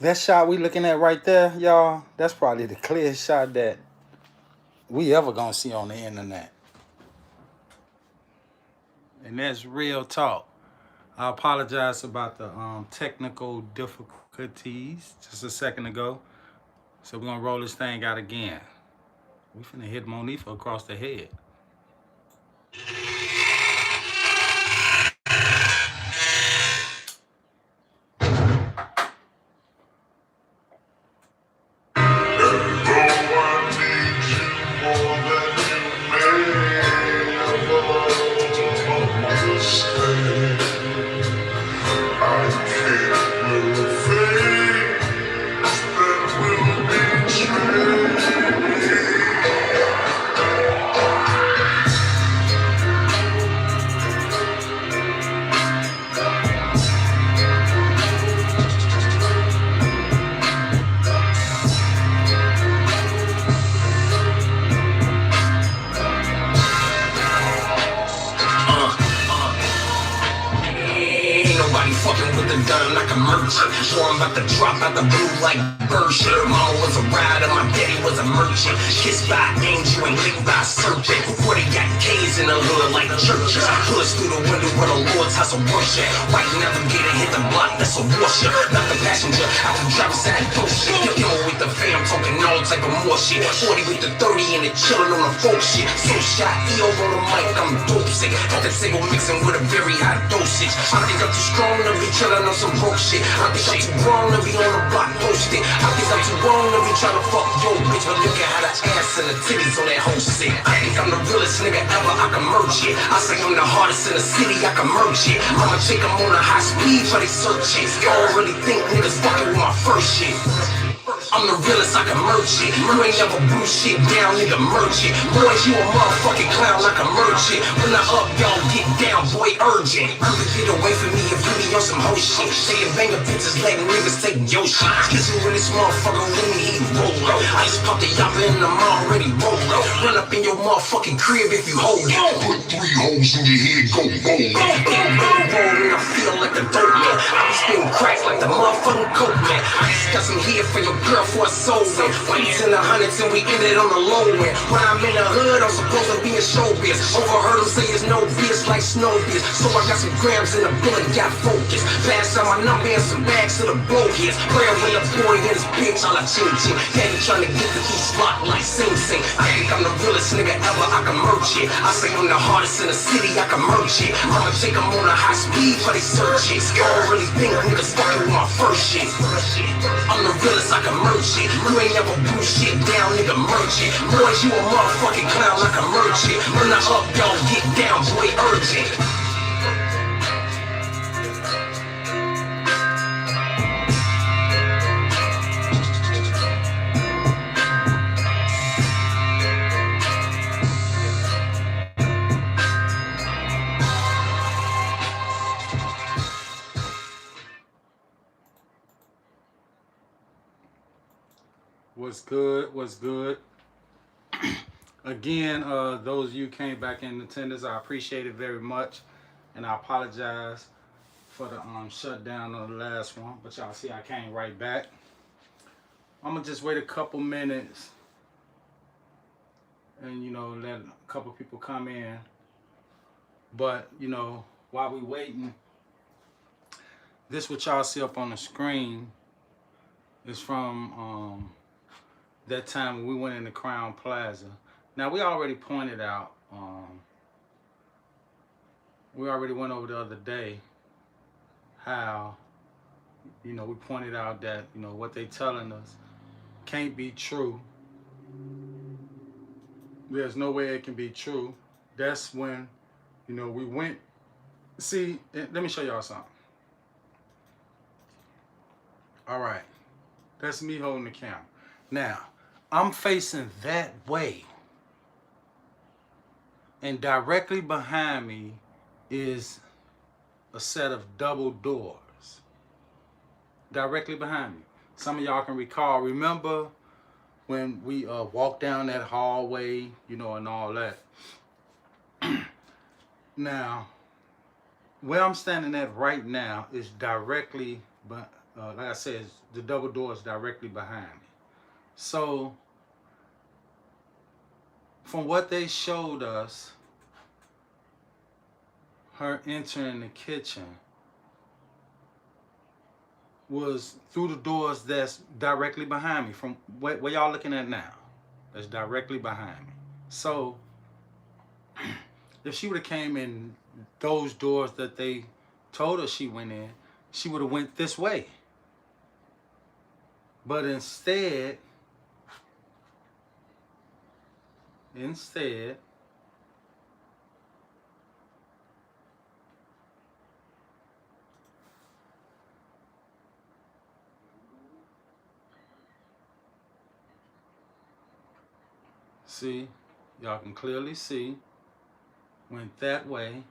That shot we looking at right there, y'all, that's probably the clearest shot that we ever gonna see on the internet. And that's real talk. I apologize about the technical difficulties just a second ago. So we're gonna roll this thing out again. We finna hit Monifah across the head. Fucking with the gun like a merchant. So I'm about to drop out the blue like bird shit. Mama was a rider, my daddy was a merchant. Kissed by an angel and licked by a serpent. Before they got K's in the hood like churches. Push through the window where the Lord's house of worship. White navigator hit the block, that's a worship. Not the passenger, out the driver's side bullshit. You know with the fam talking all type of more shit. 40 with the 30 and it chillin' on the folk shit. So shot EO on the mic, I'm dope sick. Got that single mixing with a very high dosage. I think I'm too strong to be chillin' on some broke shit. I think I'm too wrong to be on the block posted. I think I'm too wrong to be tryna fuck yo bitch. But look at how the ass and the titties on that whole shit. I think I'm the realest nigga ever, I can merge it. I say I'm the hardest in the city, I can merge it. I'ma take them on a high speed for they search it. Y'all really think niggas fucking with my first shit. I'm the realest, I can merge it. You ain't never blew shit down, nigga, merge it. Boys, you a motherfucking clown, I can merge it. When I up, y'all get down, boy, urgent. You can get away from me if you be on some hoe shit. Saying banger bitches, letting niggas take your shit. Cause you in this motherfucker with me, he roll. I just popped the yapper in the mall, already roll. Run up in your motherfucking crib if you hold it. Put 3 holes in your head, go bold. Roll and I feel like a dope man. I be spitting cracks like the motherfucking coke man. I just got some here for your girl for a soul win. Whites in the hundreds and we ended on the low end. When I'm in the hood, I'm supposed to be in showbiz. Overheard them say it's no biz like snow biz. So I got some grams in the bullet, got focus. Pass out my number and some bags to the blowheads. Prayer when the boy in his bitch on a chin chin. Daddy trying to get the key slot like Sing Sing. I think I'm the realest nigga ever, I can merge it. I say I'm the hardest in the city, I can merge it. I'ma take them on a high speed for they search it. Y'all really think niggas fucking with my first shit. I'm the realest, I can merge it. You ain't never blew shit down, nigga, merge it. Boys, you a motherfucking clown, I can merge it. When I up, y'all get down, boy, urgent. What's good? What's good? Again, those of you who came back in attendance, I appreciate it very much. And I apologize for the shutdown on the last one. But y'all see I came right back. I'm going to just wait a couple minutes and, let a couple people come in. But, while we waiting, this what y'all see up on the screen is from that time when we went into Crown Plaza. Now, we already pointed out, we already went over the other day how, we pointed out that, what they telling us can't be true. There's no way it can be true. That's when, we went. See, let me show y'all something. All right. That's me holding the camera. Now, I'm facing that way. And directly behind me is a set of double doors. Directly behind me. Some of y'all can recall. Remember when we walked down that hallway, and all that. Now, where I'm standing at right now is directly like I said, the double door is directly behind me. So from what they showed us, her entering the kitchen was through the doors that's directly behind me. From where y'all looking at now, that's directly behind me. So if she would have came in those doors that they told us she went in, she would have went this way. But instead, see, y'all can clearly see, went that way.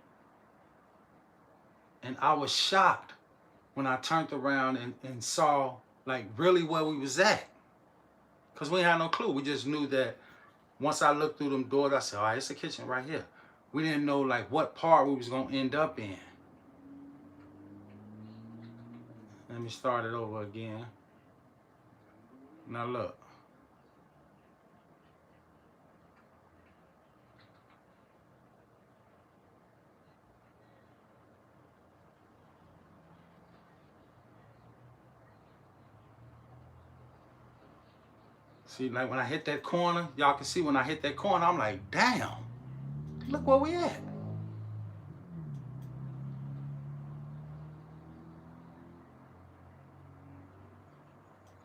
And I was shocked when I turned around and saw like really where we was at. Because we had no clue. We just knew that once I looked through them doors, I said, all right, it's a kitchen right here. We didn't know like what part we was gonna end up in. Let me start it over again. Now look. See, like when I hit that corner, y'all can see when I hit that corner, I'm like, damn, look where we at.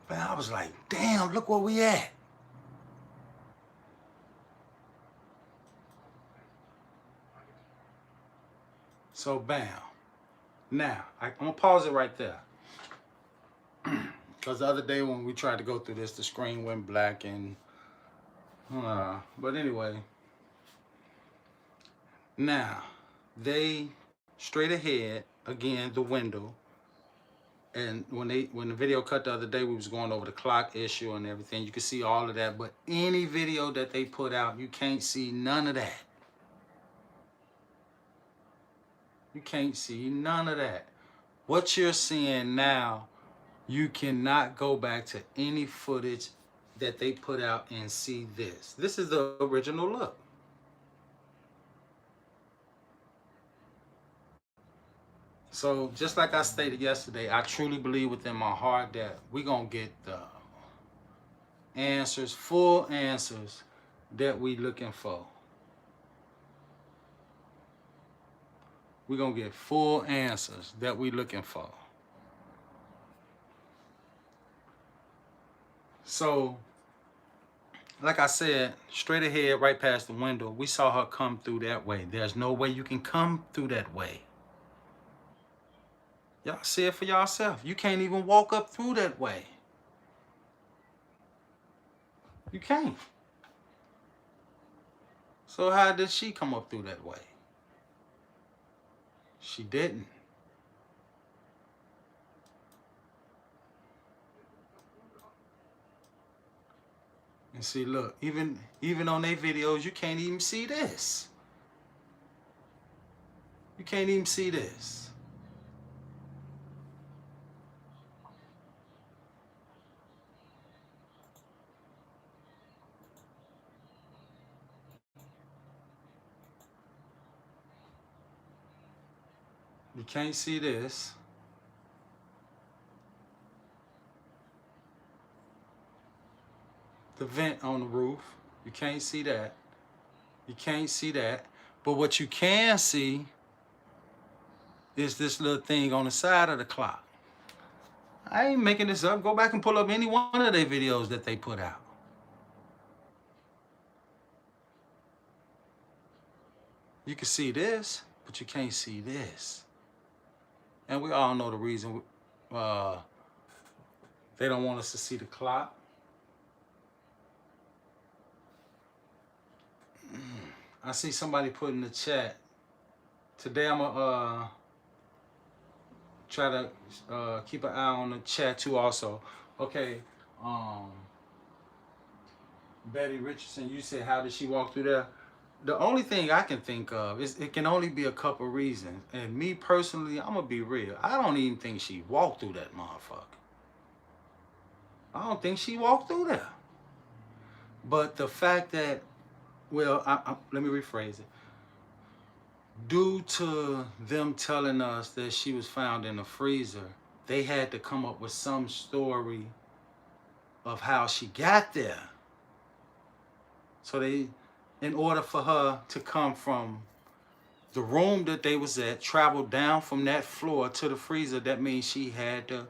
Man, I was like, damn, look where we at. So bam. Now, I'm gonna pause it right there. Because the other day when we tried to go through this, the screen went black and, but anyway. Now, they straight ahead, again, the window. And when the video cut the other day, we was going over the clock issue and everything. You can see all of that, but any video that they put out, you can't see none of that. You can't see none of that. What you're seeing now, you cannot go back to any footage that they put out and see this. This is the original look. So just like I stated yesterday, I truly believe within my heart that we're going to get the answers, full answers that we looking for. We're going to get full answers that we looking for. So, like I said, straight ahead, right past the window, we saw her come through that way. There's no way you can come through that way. Y'all see it for yourself. You can't even walk up through that way. You can't. So how did she come up through that way? She didn't. And see, look, even on their videos, you can't even see this. You can't even see this. You can't see this. The vent on the roof. You can't see that. You can't see that. But what you can see is this little thing on the side of the clock. I ain't making this up. Go back and pull up any one of their videos that they put out. You can see this, but you can't see this. And we all know the reason they don't want us to see the clock. I see somebody put in the chat. Today I'm gonna try to keep an eye on the chat too also. Okay, Betty Richardson, you said how did she walk through there? the only thing I can think of is it can only be a couple reasons. And me personally, I'm gonna be real. I don't even think she walked through that motherfucker. I don't think she walked through there. But the fact that, well, let me rephrase it. Due to them telling us that she was found in a freezer, they had to come up with some story of how she got there. So they, in order for her to come from the room that they was at, travel down from that floor to the freezer, that means she had to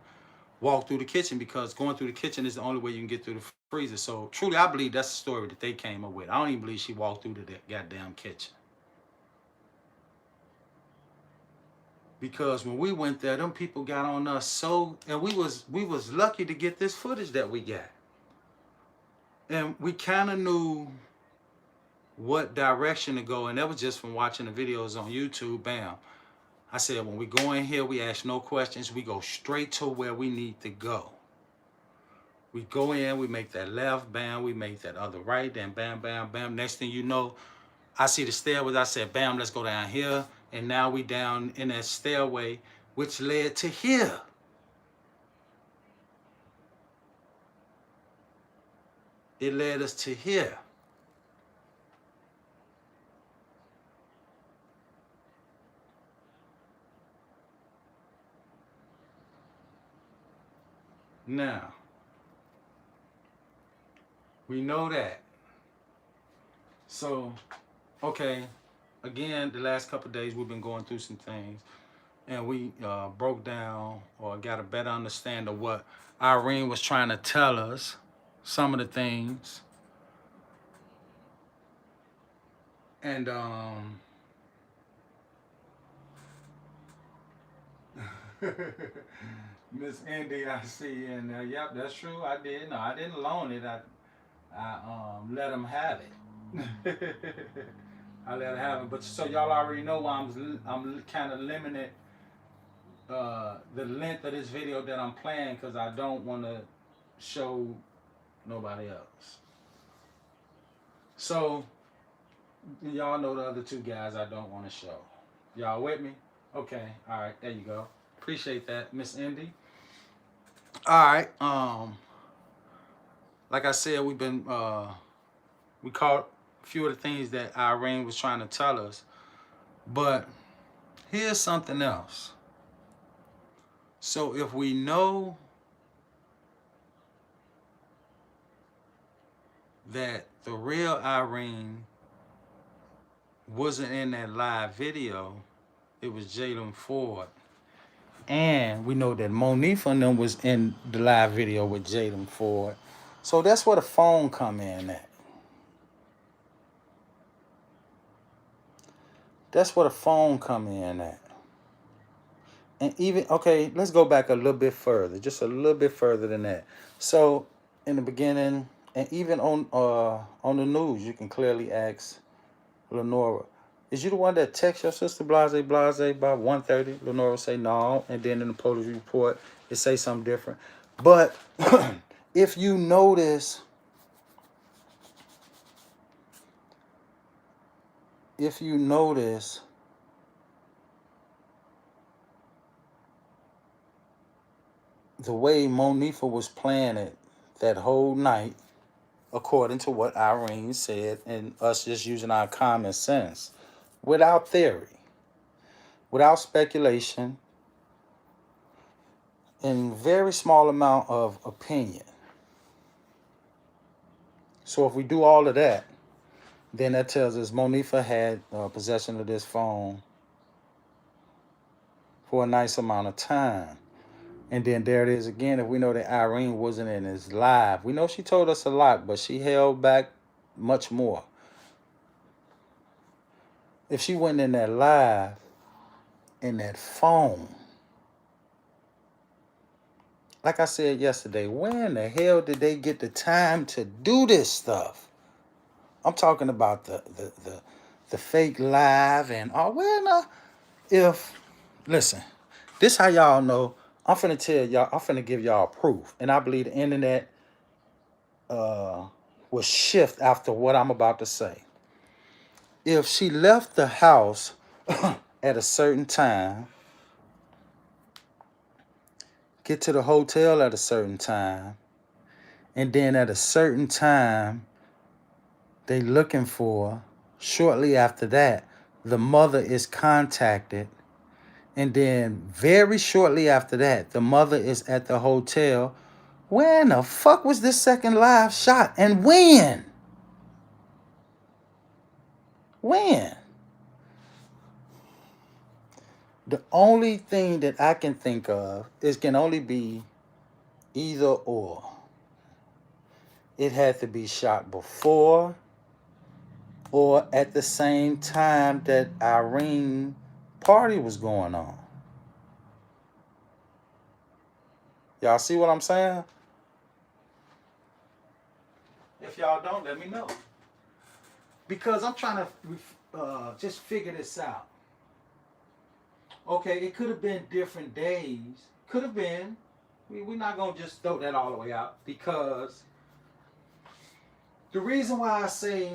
walk through the kitchen, because going through the kitchen is the only way you can get through the freezer. So truly, I believe that's the story that they came up with. I don't even believe she walked through the goddamn kitchen. Because when we went there, them people got on us so, and we was lucky to get this footage that we got. And we kind of knew what direction to go, and that was just from watching the videos on YouTube. Bam. I said, when we go in here, we ask no questions. We go straight to where we need to go. We go in, we make that left, bam, we make that other right, then bam, bam, bam. Next thing you know, I see the stairway. I said, bam, let's go down here. And now we down in that stairway, which led to here. It led us to here. Now, we know that. So, okay, again, the last couple of days we've been going through some things, and we broke down or got a better understanding of what Irene was trying to tell us, some of the things. And Miss Indy, I see, and yep, that's true. I did. No, I didn't loan it. I let them have it. I let her have it. But so y'all already know why I'm kind of limited the length of this video that I'm playing, because I don't want to show nobody else. So y'all know the other two guys I don't want to show. Y'all with me? Okay. All right. There you go. Appreciate that, Miss Indy. All right. Like I said, we've been we caught a few of the things that Irene was trying to tell us, but here's something else. So if we know that the real Irene wasn't in that live video, it was Jalen Ford. And we know that Monifah and them was in the live video with Jalen Ford. So that's where the phone come in at. That's where the phone come in at. And even, okay, let's go back a little bit further, just a little bit further than that. So in the beginning, and even on the news, you can clearly ask Lenora, is you the one that text your sister blase blase by 1:30? Lenora say no, and then in the police report, it say something different. But if you notice, the way Monifah was playing it that whole night, according to what Irene said, and us just using our common sense, without theory, without speculation, and very small amount of opinion. So if we do all of that, then that tells us Monifah had possession of this phone for a nice amount of time. And then there it is again. If we know that Irene wasn't in his live, we know she told us a lot, but she held back much more. If she went in that live, in that phone, like I said yesterday, where in the hell did they get the time to do this stuff? I'm talking about the fake live and listen, this how y'all know. I'm finna tell y'all, I'm finna give y'all proof. And I believe the internet will shift after what I'm about to say. if she left the house at a certain time, get to the hotel at a certain time, and then at a certain time they looking for, shortly after that, the mother is contacted, and then very shortly after that, the mother is at the hotel. Where in the fuck was this second live shot, and when? When? The only thing that I can think of is can only be either or. It had to be shot before or at the same time that Irene party was going on. Y'all see what I'm saying? If y'all don't, let me know. Because I'm trying to just figure this out. Okay, it could have been different days. Could have been. We're not going to just throw that all the way out. Because the reason why I say,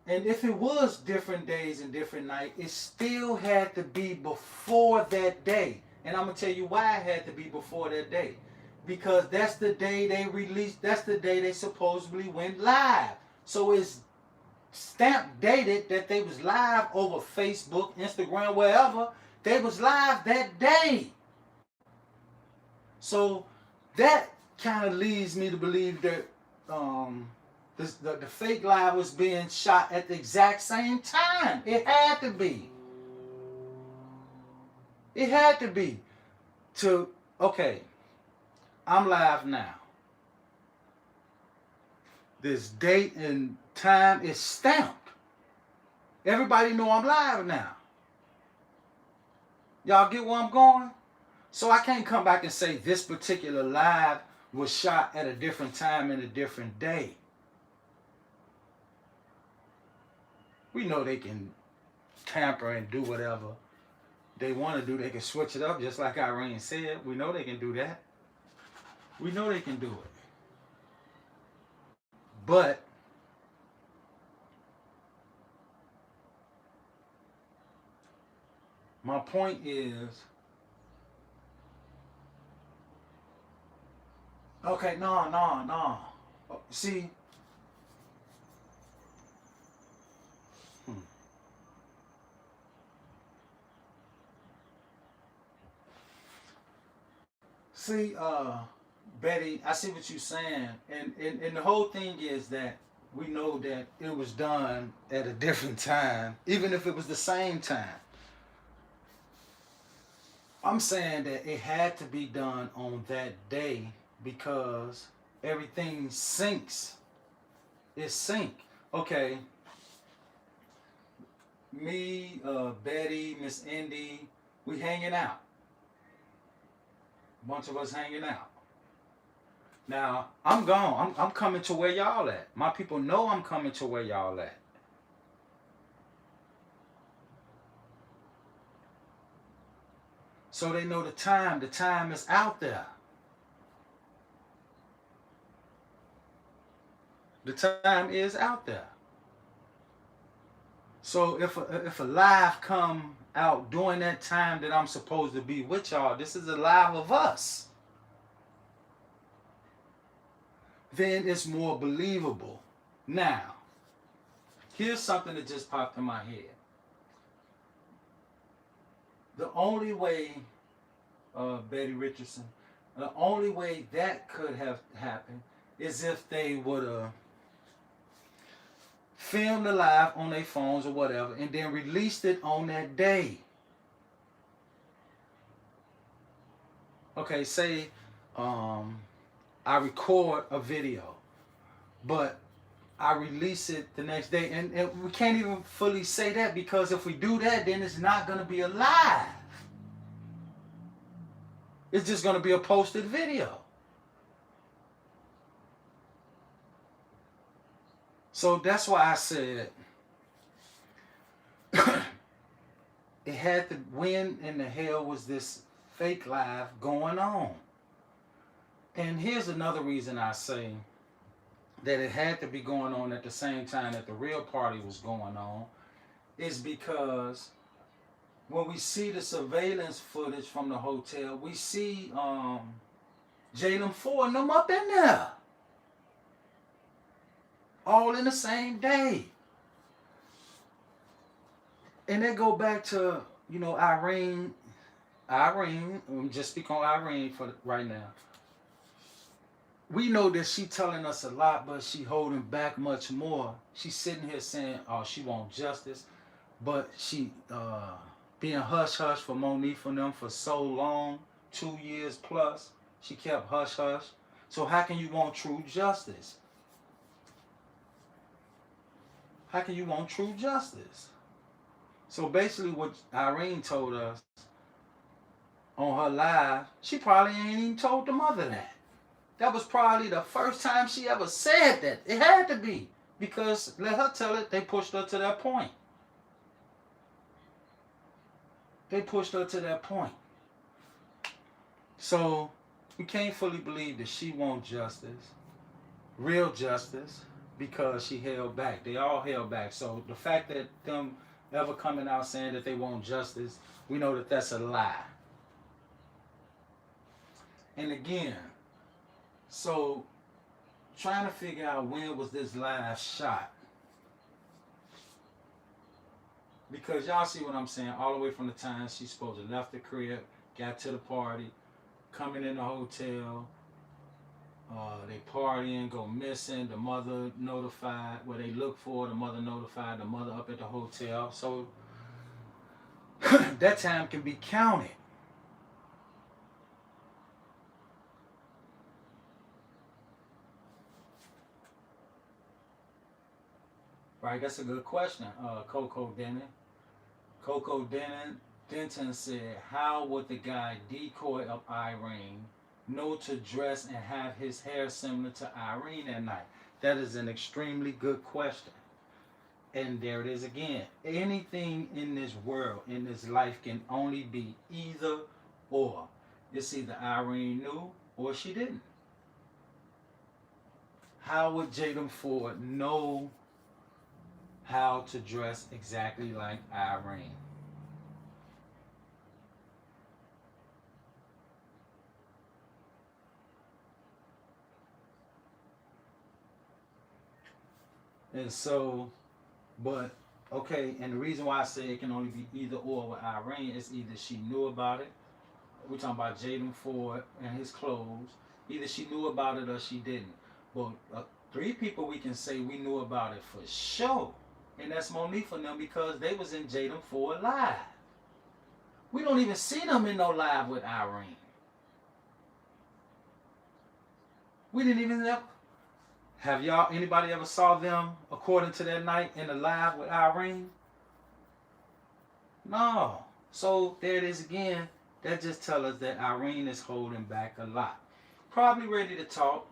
and if it was different days and different nights, it still had to be before that day. And I'm going to tell you why it had to be before that day. Because that's the day they released, that's the day they supposedly went live. So it's stamp dated that they was live over Facebook, Instagram, wherever. They was live that day. So that kind of leads me to believe that the fake live was being shot at the exact same time. It had to be. It had to be. Okay, I'm live now. This date and time is stamped. Everybody know I'm live now. Y'all get where I'm going? So I can't come back and say this particular live was shot at a different time and a different day. We know they can tamper and do whatever they want to do. They can switch it up just like Irene said. We know they can do that. We know they can do it. But my point is, okay, no. See, Betty, I see what you're saying, and the whole thing is that we know that it was done at a different time, even if it was the same time. I'm saying that it had to be done on that day because everything syncs. It sync. Okay. Me, Betty, Miss Indy, we hanging out. A bunch of us hanging out. Now, I'm gone. I'm coming to where y'all at. My people know I'm coming to where y'all at. So they know the time. The time is out there. The time is out there. So if a live come out during that time that I'm supposed to be with y'all, this is a live of us, then it's more believable. Now, here's something that just popped in my head. The only way, Betty Richardson, the only way that could have happened is if they would have filmed the live on their phones or whatever and then released it on that day. Okay, say I record a video, but I release it the next day. And we can't even fully say that because if we do that, then it's not going to be a live. It's just going to be a posted video. So that's why I said it had to, when in the hell was this fake live going on? And here's another reason I say that it had to be going on at the same time that the real party was going on, is because when we see the surveillance footage from the hotel, we see Jalen Ford and them up in there. All in the same day. And they go back to, you know, Irene, just speak on Irene for right now. We know that she telling us a lot, but she holding back much more. She's sitting here saying, oh, she want justice, but she being hush-hush for Monifah and them for so long, 2 years plus. She kept hush-hush. So how can you want true justice? How can you want true justice? So basically what Irene told us on her live, she probably ain't even told the mother that. That was probably the first time she ever said that. It had to be. Because, let her tell it, they pushed her to that point. They pushed her to that point. So, we can't fully believe that she wants justice. Real justice. Because she held back. They all held back. So, the fact that them ever coming out saying that they want justice, we know that that's a lie. And again, so trying to figure out when was this live shot. Because y'all see what I'm saying, all the way from the time she's supposed to left the crib, got to the party, coming in the hotel, they partying, go missing, the mother notified, where they look for, the mother notified, the mother up at the hotel. So that time can be counted. Right, that's a good question, Coco Denton said, how would the guy decoy up Irene, know to dress and have his hair similar to Irene at night? That is an extremely good question. And there it is again. Anything in this world, in this life, can only be either or. It's either Irene knew or she didn't. How would Jaden Ford know how to dress exactly like Irene? And so, but, okay, and the reason why I say it can only be either or with Irene is either she knew about it. We're talking about Jaden Ford and his clothes. Either she knew about it or she didn't. But 3 people we can say we knew about it for sure. And that's Monifah and them, because they was in Jaden Ford live. We don't even see them in no live with Irene. We didn't even have y'all, anybody ever saw them according to that night in the live with Irene? No. So there it is again. That just tells us that Irene is holding back a lot. Probably ready to talk.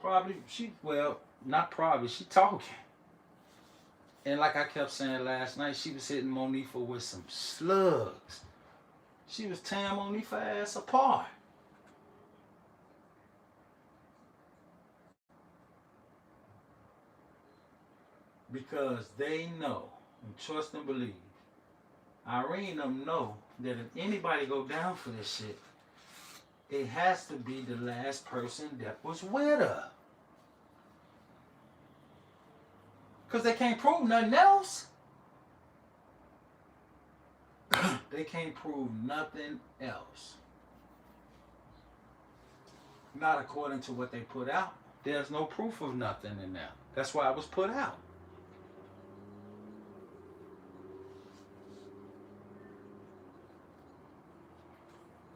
Probably, she talking. And like I kept saying last night, she was hitting Monifah with some slugs. She was tearing Monifah ass apart. Because they know, and trust and believe, Irene them know that if anybody go down for this shit, it has to be the last person that was with her. Because they can't prove nothing else. They can't prove nothing else. Not according to what they put out. There's no proof of nothing in there. That's why it was put out.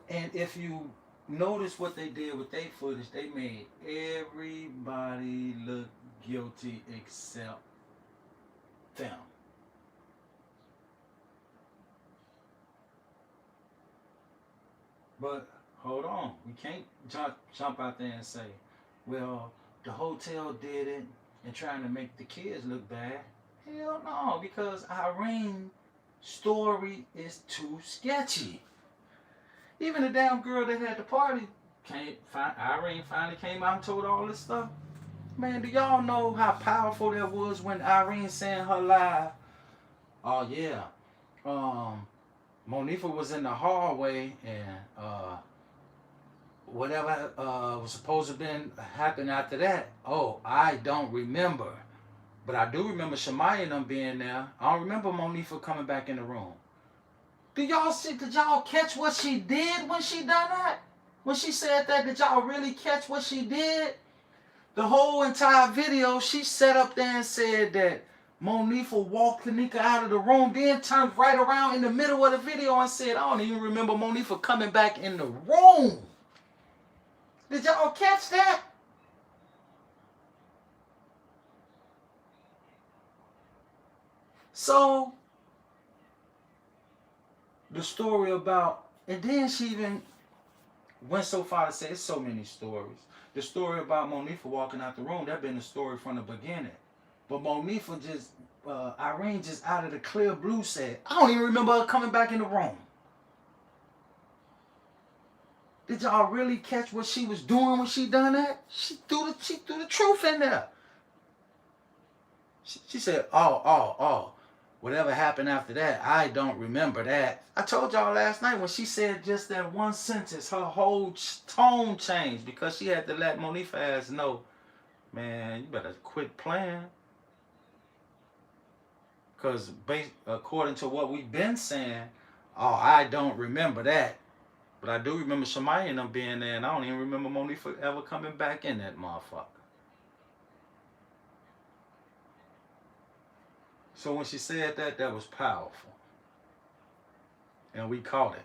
And if you notice what they did with their footage, they made everybody look guilty except them. But hold on, we can't jump out there and say, well, the hotel did it and trying to make the kids look bad. Hell no, because Irene's story is too sketchy. Even the damn girl that had the party Irene finally came out and told all this stuff. Man, do y'all know how powerful that was when Irene saying her live? Oh yeah, Monifah was in the hallway and whatever was supposed to been happen after that. Oh, I don't remember, but I do remember Shemaya and them being there. I don't remember Monifah coming back in the room. Did y'all see? Did y'all catch what she did when she done that? When she said that, did y'all really catch what she did? The whole entire video, she sat up there and said that Monifah walked Kanika out of the room, then turned right around in the middle of the video and said, I don't even remember Monifah coming back in the room. Did y'all catch that? So, the story about, and then she even went so far to say, it's so many stories. The story about Monifah walking out the room, that been the story from the beginning. But Monifah just, Irene just out of the clear blue said, I don't even remember her coming back in the room. Did y'all really catch what she was doing when she done that? She threw the truth in there. She said, oh. Whatever happened after that, I don't remember that. I told y'all last night when she said just that one sentence, her whole tone changed because she had to let Monifah ass know, man, you better quit playing. Because according to what we've been saying, oh, I don't remember that. But I do remember Shemaya and them being there, and I don't even remember Monifah ever coming back in that motherfucker. So when she said that, that was powerful. And we caught it.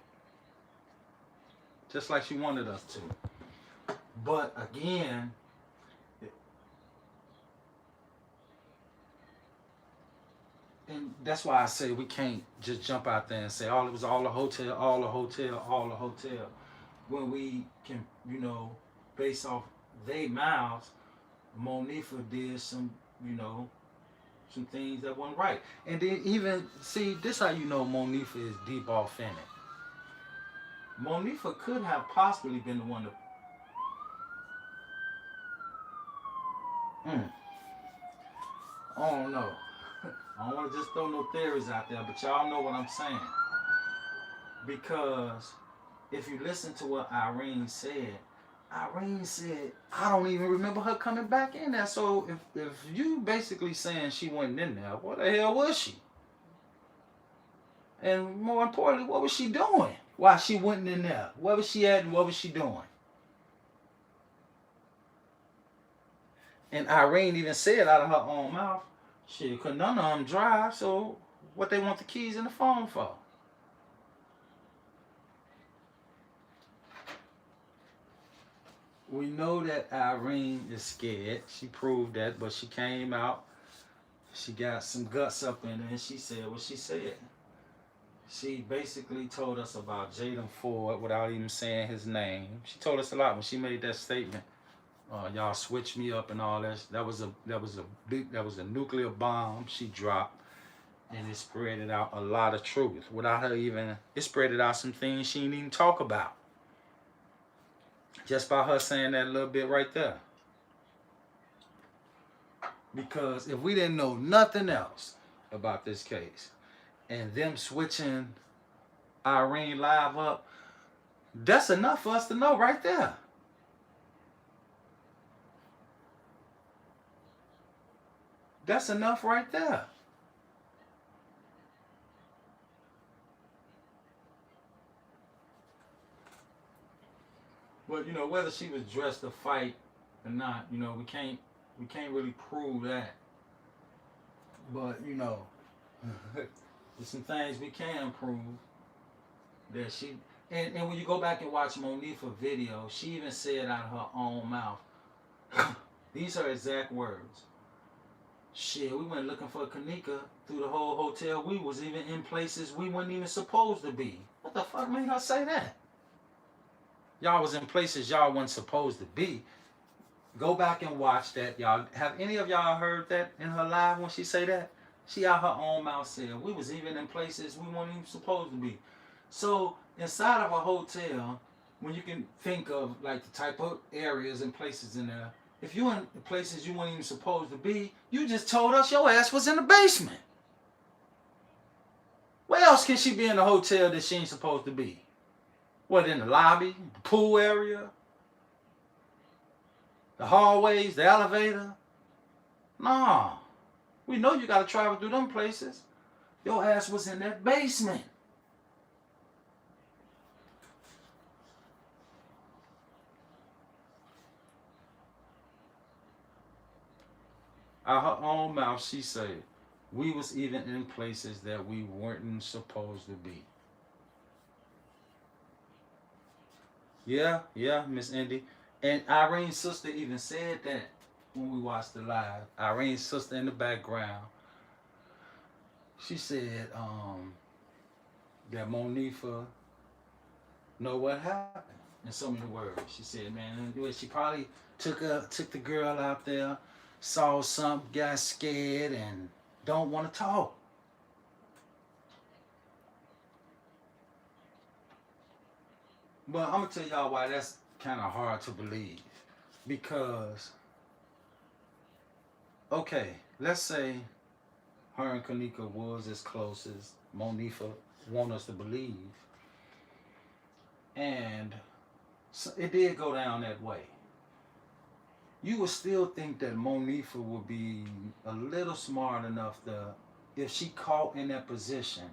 Just like she wanted us to. But again, and that's why I say we can't just jump out there and say, oh, it was all a hotel, all a hotel, all a hotel. When we can, you know, based off they mouths, Monifah did some, you know, some things that weren't right. And then even, see, this how you know Monifah is deep off in it. Monifah could have possibly been the one to... I don't know. I don't want to just throw no theories out there, but y'all know what I'm saying. Because if you listen to what Irene said, I don't even remember her coming back in there. So if you basically saying she wasn't in there, what the hell was she? And more importantly, what was she doing while she wasn't in there? Where was she at and what was she doing? And Irene even said out of her own mouth, shit, because none of them drive, so what they want the keys in the phone for? We know that Irene is scared. She proved that, but she came out. She got some guts up in her, and she said what she said. She basically told us about Jaden Ford without even saying his name. She told us a lot when she made that statement. Y'all switched me up and all that. That was a nuclear bomb she dropped, and it spread out a lot of truth without her even. It spread out some things she didn't even talk about. Just by her saying that little bit right there. Because if we didn't know nothing else about this case, and them switching Irene live up, that's enough for us to know right there. That's enough right there. But you know, whether she was dressed to fight or not, you know, we can't really prove that. But you know, there's some things we can prove that she. And when you go back and watch Monifah's video, she even said out of her own mouth, these are exact words. Shit, we went looking for Kanika through the whole hotel. We was even in places we weren't even supposed to be. What the fuck made her say that? Y'all was in places y'all wasn't supposed to be. Go back and watch that, y'all. Have any of y'all heard that in her live when she say that? She out her own mouth said, we was even in places we weren't even supposed to be. So, inside of a hotel, when you can think of like the type of areas and places in there, if you in places you weren't even supposed to be, you just told us your ass was in the basement. Where else can she be in a hotel that she ain't supposed to be? What, in the lobby, the pool area, the hallways, the elevator? Nah. We know you got to travel through them places. Your ass was in that basement. Out her own mouth, she said, we was even in places that we weren't supposed to be. Yeah, Miss Indy. And Irene's sister even said that when we watched the live. Irene's sister in the background. She said that Monifah know what happened. In so many words. She said, man, she probably took the girl out there, saw something, got scared, and don't want to talk. But I'm going to tell y'all why that's kind of hard to believe. Because, okay, let's say her and Kanika was as close as Monifah want us to believe. And so it did go down that way. You would still think that Monifah would be a little smart enough to, if she caught in that position,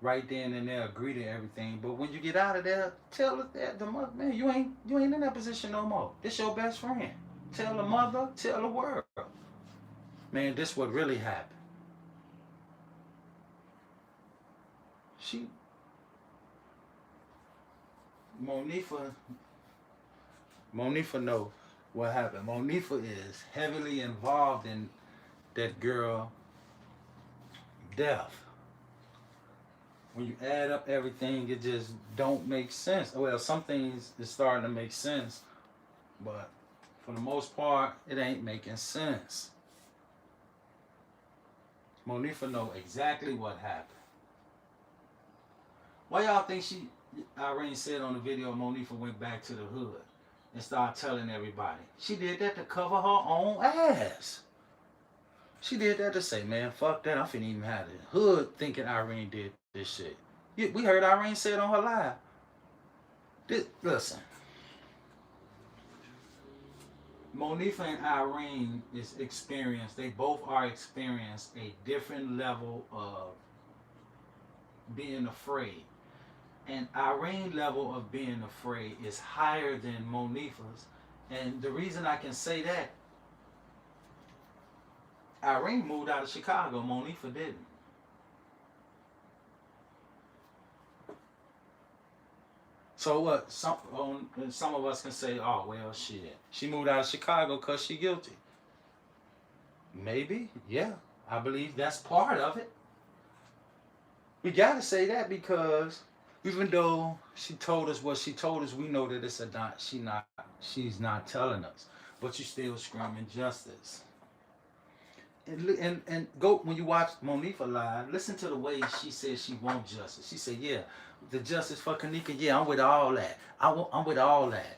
right then and there, agree to everything. But when you get out of there, tell the mother, man, you ain't in that position no more. This your best friend. Tell the mother, tell the world. Man, this what really happened. Monifah know what happened. Monifah is heavily involved in that girl death. When you add up everything, it just don't make sense. Well, some things is starting to make sense, but for the most part, it ain't making sense. Monifah know exactly what happened. Why y'all think Irene said on the video, Monifah went back to the hood and started telling everybody? She did that to cover her own ass. She did that to say, man, fuck that. I finna even have the hood thinking Irene did this shit. We heard Irene say it on her live. Listen. Monifah and Irene is experienced. They both are experienced a different level of being afraid. And Irene's level of being afraid is higher than Monifah's. And the reason I can say that, Irene moved out of Chicago, Monifah didn't. So what? Some of us can say, oh, well, shit. She moved out of Chicago because she guilty. Maybe, yeah. I believe that's part of it. We got to say that because even though she told us what she told us, we know that it's she's not telling us. But you still screaming justice. And go when you watch Monifah live, listen to the way she says she wants justice. She said, yeah, the justice for Kanika, yeah, I'm with all that. I'm with all that.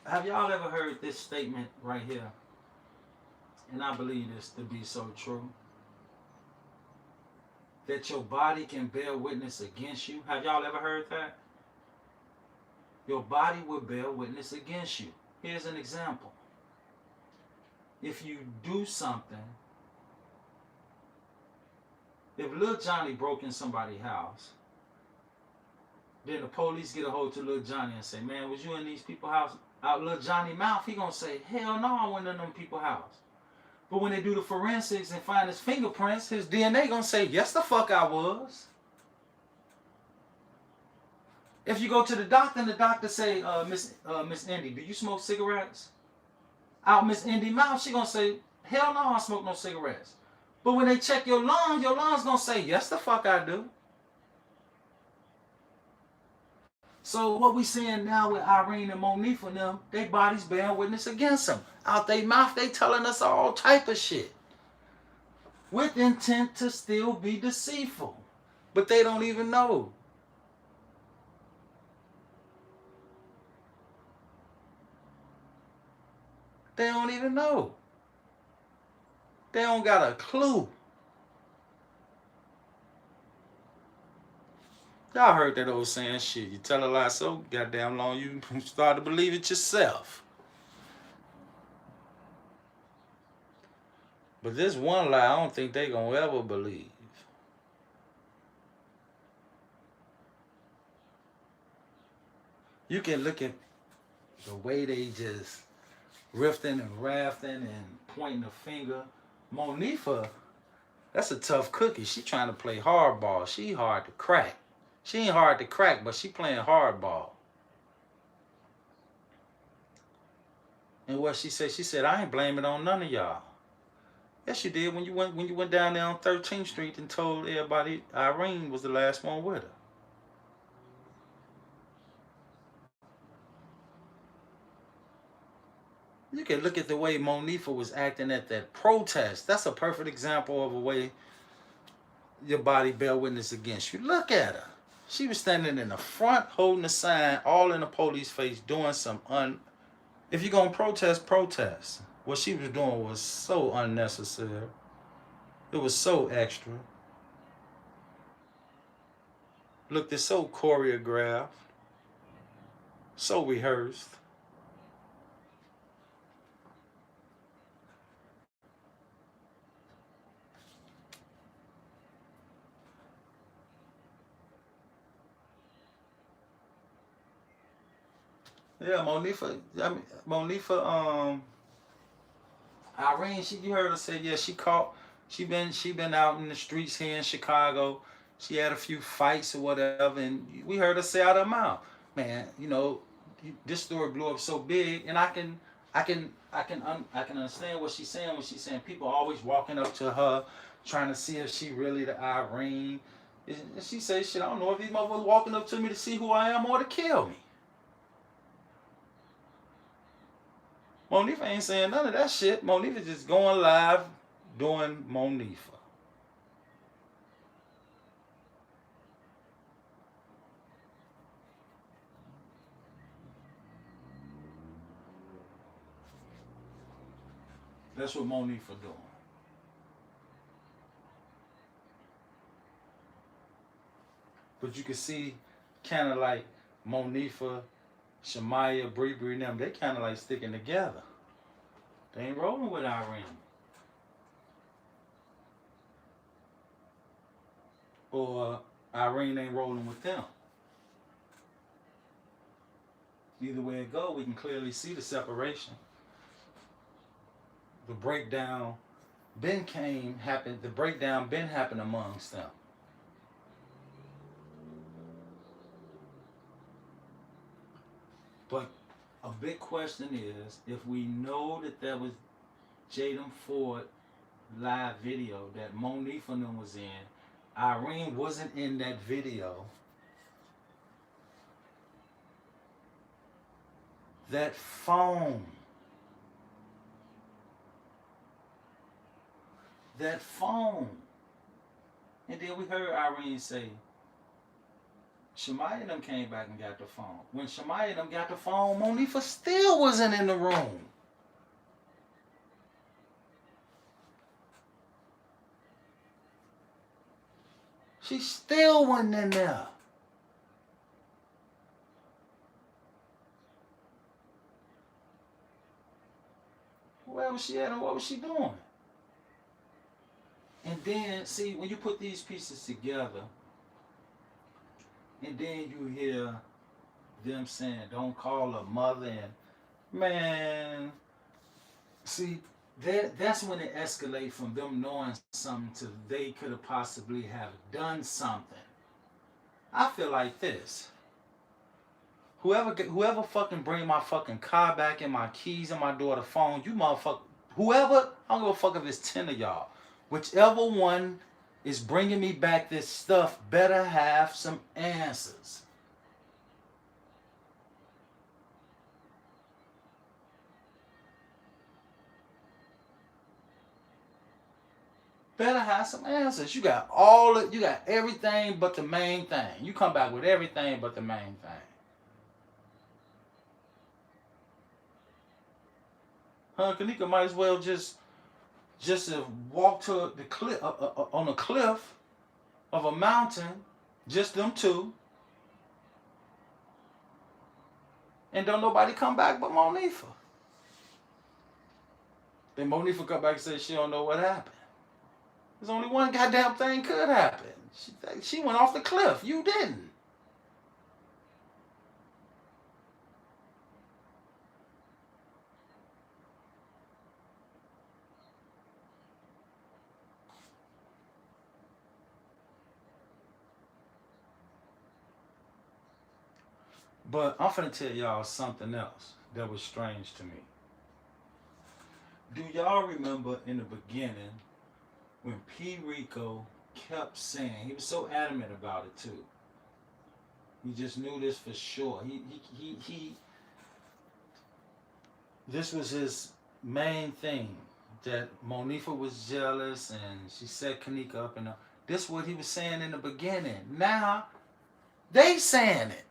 Have y'all ever heard this statement right here? And I believe this to be so true. That your body can bear witness against you. Have y'all ever heard that? Your body will bear witness against you. Here's an example. If you do something, if Lil Johnny broke in somebody's house, then the police get a hold of Lil Johnny and say, man, was you in these people's house? Out Lil Johnny's mouth, he gonna say, hell no, I went in them people's house. But when they do the forensics and find his fingerprints, his DNA gonna say, yes, the fuck I was. If you go to the doctor and the doctor say, Miss Indy, do you smoke cigarettes? Out Miss Indy's mouth, she gonna say, hell no, I don't smoke no cigarettes. But when they check your lungs gonna say, yes, the fuck I do. So what we seeing now with Irene and Monifah and them, they bodies bearing witness against them. Out their mouth, they telling us all type of shit. With intent to still be deceitful. But they don't even know. They don't even know. They don't got a clue. Y'all heard that old saying, shit, you tell a lie so goddamn long you start to believe it yourself. But this one lie, I don't think they gonna ever believe. You can look at the way they just riffing and rafting and pointing the finger. Monifah, that's a tough cookie. She trying to play hardball. She hard to crack. She ain't hard to crack, but she playing hardball. And what she said, I ain't blaming on none of y'all. Yes, you did when you went down there on 13th Street and told everybody Irene was the last one with her. You can look at the way Monifah was acting at that protest. That's a perfect example of a way your body bear witness against you. Look at her. She was standing in the front holding a sign all in the police face doing some if you're going to protest, protest. What she was doing was so unnecessary. It was so extra. Looked at so choreographed. So rehearsed. Yeah, Monifah, Irene, you heard her say, yeah, she been out in the streets here in Chicago. She had a few fights or whatever, and we heard her say out her mouth, man, this story blew up so big, and I can understand what she's saying when she's saying people always walking up to her, trying to see if she really the Irene. And she says, shit, I don't know if these motherfuckers walking up to me to see who I am or to kill me. Monifah ain't saying none of that shit. Monifah just going live doing Monifah. That's what Monifah doing. But you can see kind of like Monifah, Shamaya, Bree and them, they kind of like sticking together. They ain't rolling with Irene. Or Irene ain't rolling with them. Either way it go, we can clearly see the separation. The breakdown happened amongst them. But a big question is, if we know that there was Jadam Ford live video that Monifah was in, Irene wasn't in that video. That phone. And then we heard Irene say, Shamaya and them came back and got the phone. When Shamaya and them got the phone, Monifah still wasn't in the room. She still wasn't in there. Where was she at and what was she doing? And then, see, when you put these pieces together, and then you hear them saying, don't call her mother, and man, see, that's when it escalates from them knowing something to they could have possibly have done something. I feel like this. Whoever fucking bring my fucking car back and my keys and my daughter's phone, you motherfucker, whoever, I don't give a fuck if it's 10 of y'all. Whichever one is bringing me back this stuff better have some answers. Better have some answers. You got all it. You got everything but the main thing. You come back with everything but the main thing. Huh? Kanika might as well just walk to the cliff on a cliff of a mountain, just them two, and don't nobody come back but Monifah. Then Monifah come back and say she don't know what happened. There's only one goddamn thing could happen. She went off the cliff. You didn't. But I'm finna tell y'all something else that was strange to me. Do y'all remember in the beginning when P. Rico kept saying, he was so adamant about it too. He just knew this for sure. This was his main thing, that Monifah was jealous and she set Kanika up, and this is what he was saying in the beginning. Now they saying it.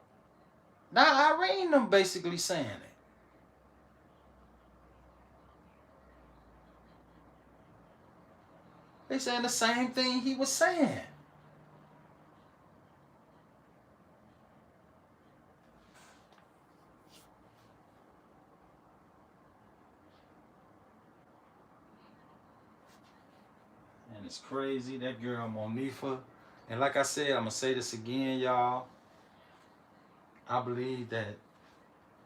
Now Irene them basically saying it. They saying the same thing he was saying. And it's crazy, that girl Monifah. And like I said, I'm going to say this again, y'all. I believe that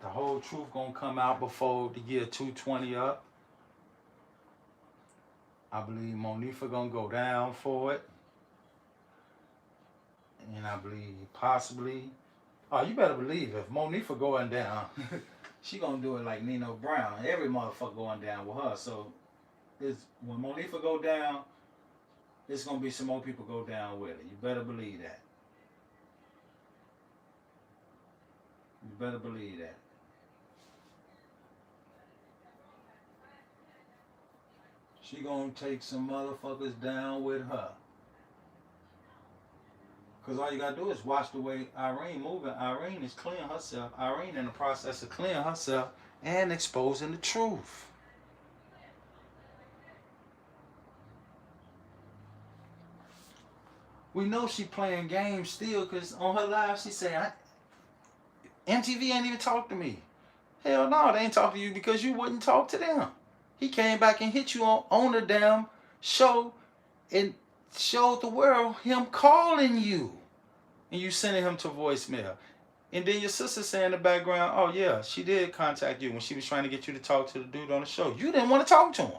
the whole truth going to come out before the year 220 up. I believe Monifah going to go down for it. And I believe possibly, oh, you better believe if Monifah going down, she going to do it like Nino Brown. Every motherfucker going down with her. So when Monifah go down, there's going to be some more people go down with it. You better believe that. You better believe that. She gonna take some motherfuckers down with her. Because all you gotta do is watch the way Irene moving. Irene is clearing herself. Irene in the process of clearing herself and exposing the truth. We know she playing games still, because on her live she said, MTV ain't even talk to me. Hell no, they ain't talk to you because you wouldn't talk to them. He came back and hit you on the damn show and showed the world him calling you. And you sending him to voicemail. And then your sister saying in the background, oh yeah, she did contact you when she was trying to get you to talk to the dude on the show. You didn't want to talk to him.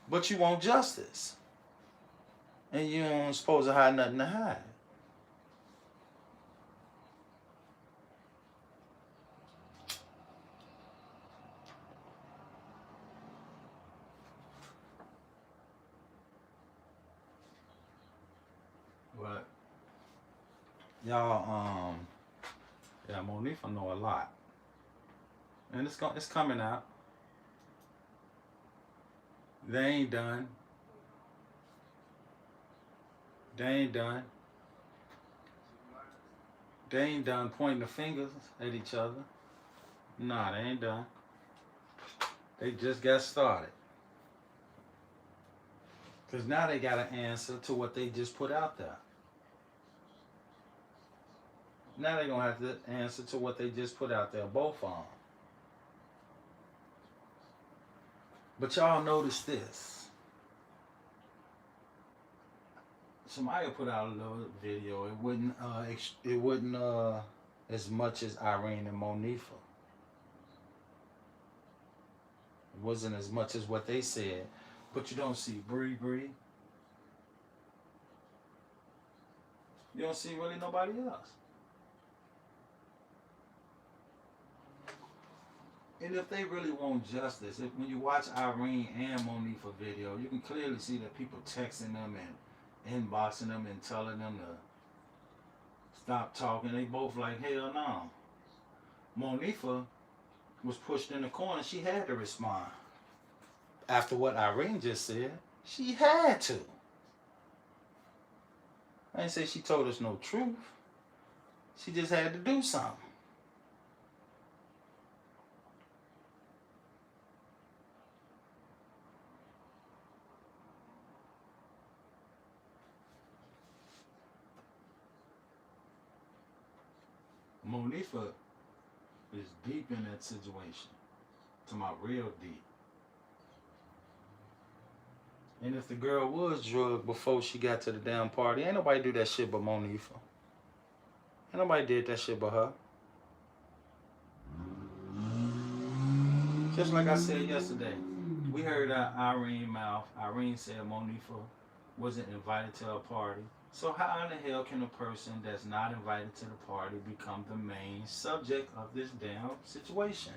But you want justice. And you ain't supposed to hide nothing to hide. But y'all, yeah, Monifah know a lot, and it's coming out. They ain't done. They ain't done. They ain't done pointing the fingers at each other. Nah, they ain't done. They just got started. Because now they got an answer to what they just put out there. Now they're going to have to answer to what they just put out there, both of them. But y'all notice this. Somebody put out a little video. It wasn't as much as Irene and Monifah. It wasn't as much as what they said. But you don't see Bree. You don't see really nobody else. And if they really want justice, when you watch Irene and Monifah video, you can clearly see that people texting them and inboxing them and telling them to stop talking. They both like, hell no. Monifah was pushed in the corner. She had to respond. after what Irene just said, she had to. I didn't say she told us no truth. She just had to do something. Monifah is deep in that situation. To my real deep. And if the girl was drugged before she got to the damn party, ain't nobody do that shit but Monifah. Ain't nobody did that shit but her. Just like I said yesterday, we heard Irene mouth. Irene said Monifah wasn't invited to a party. So how in the hell can a person that's not invited to the party become the main subject of this damn situation?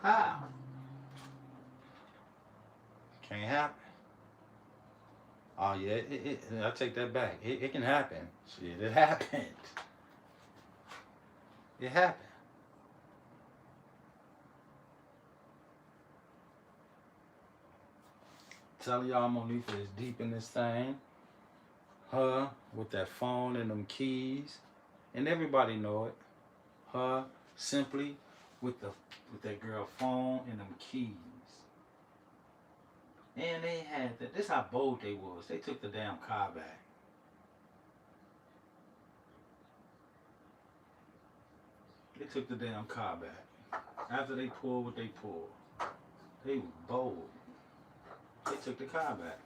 How? Can't happen. Oh yeah, I take that back. It can happen. Shit, it happened. It happened. Telling y'all Monifah is deep in this thing. Her with that phone and them keys. And everybody know it. Her simply with that girl phone and them keys. And they had that. This how bold they was. They took the damn car back. They took the damn car back. After they pulled what they pulled. They was bold. They took the car back.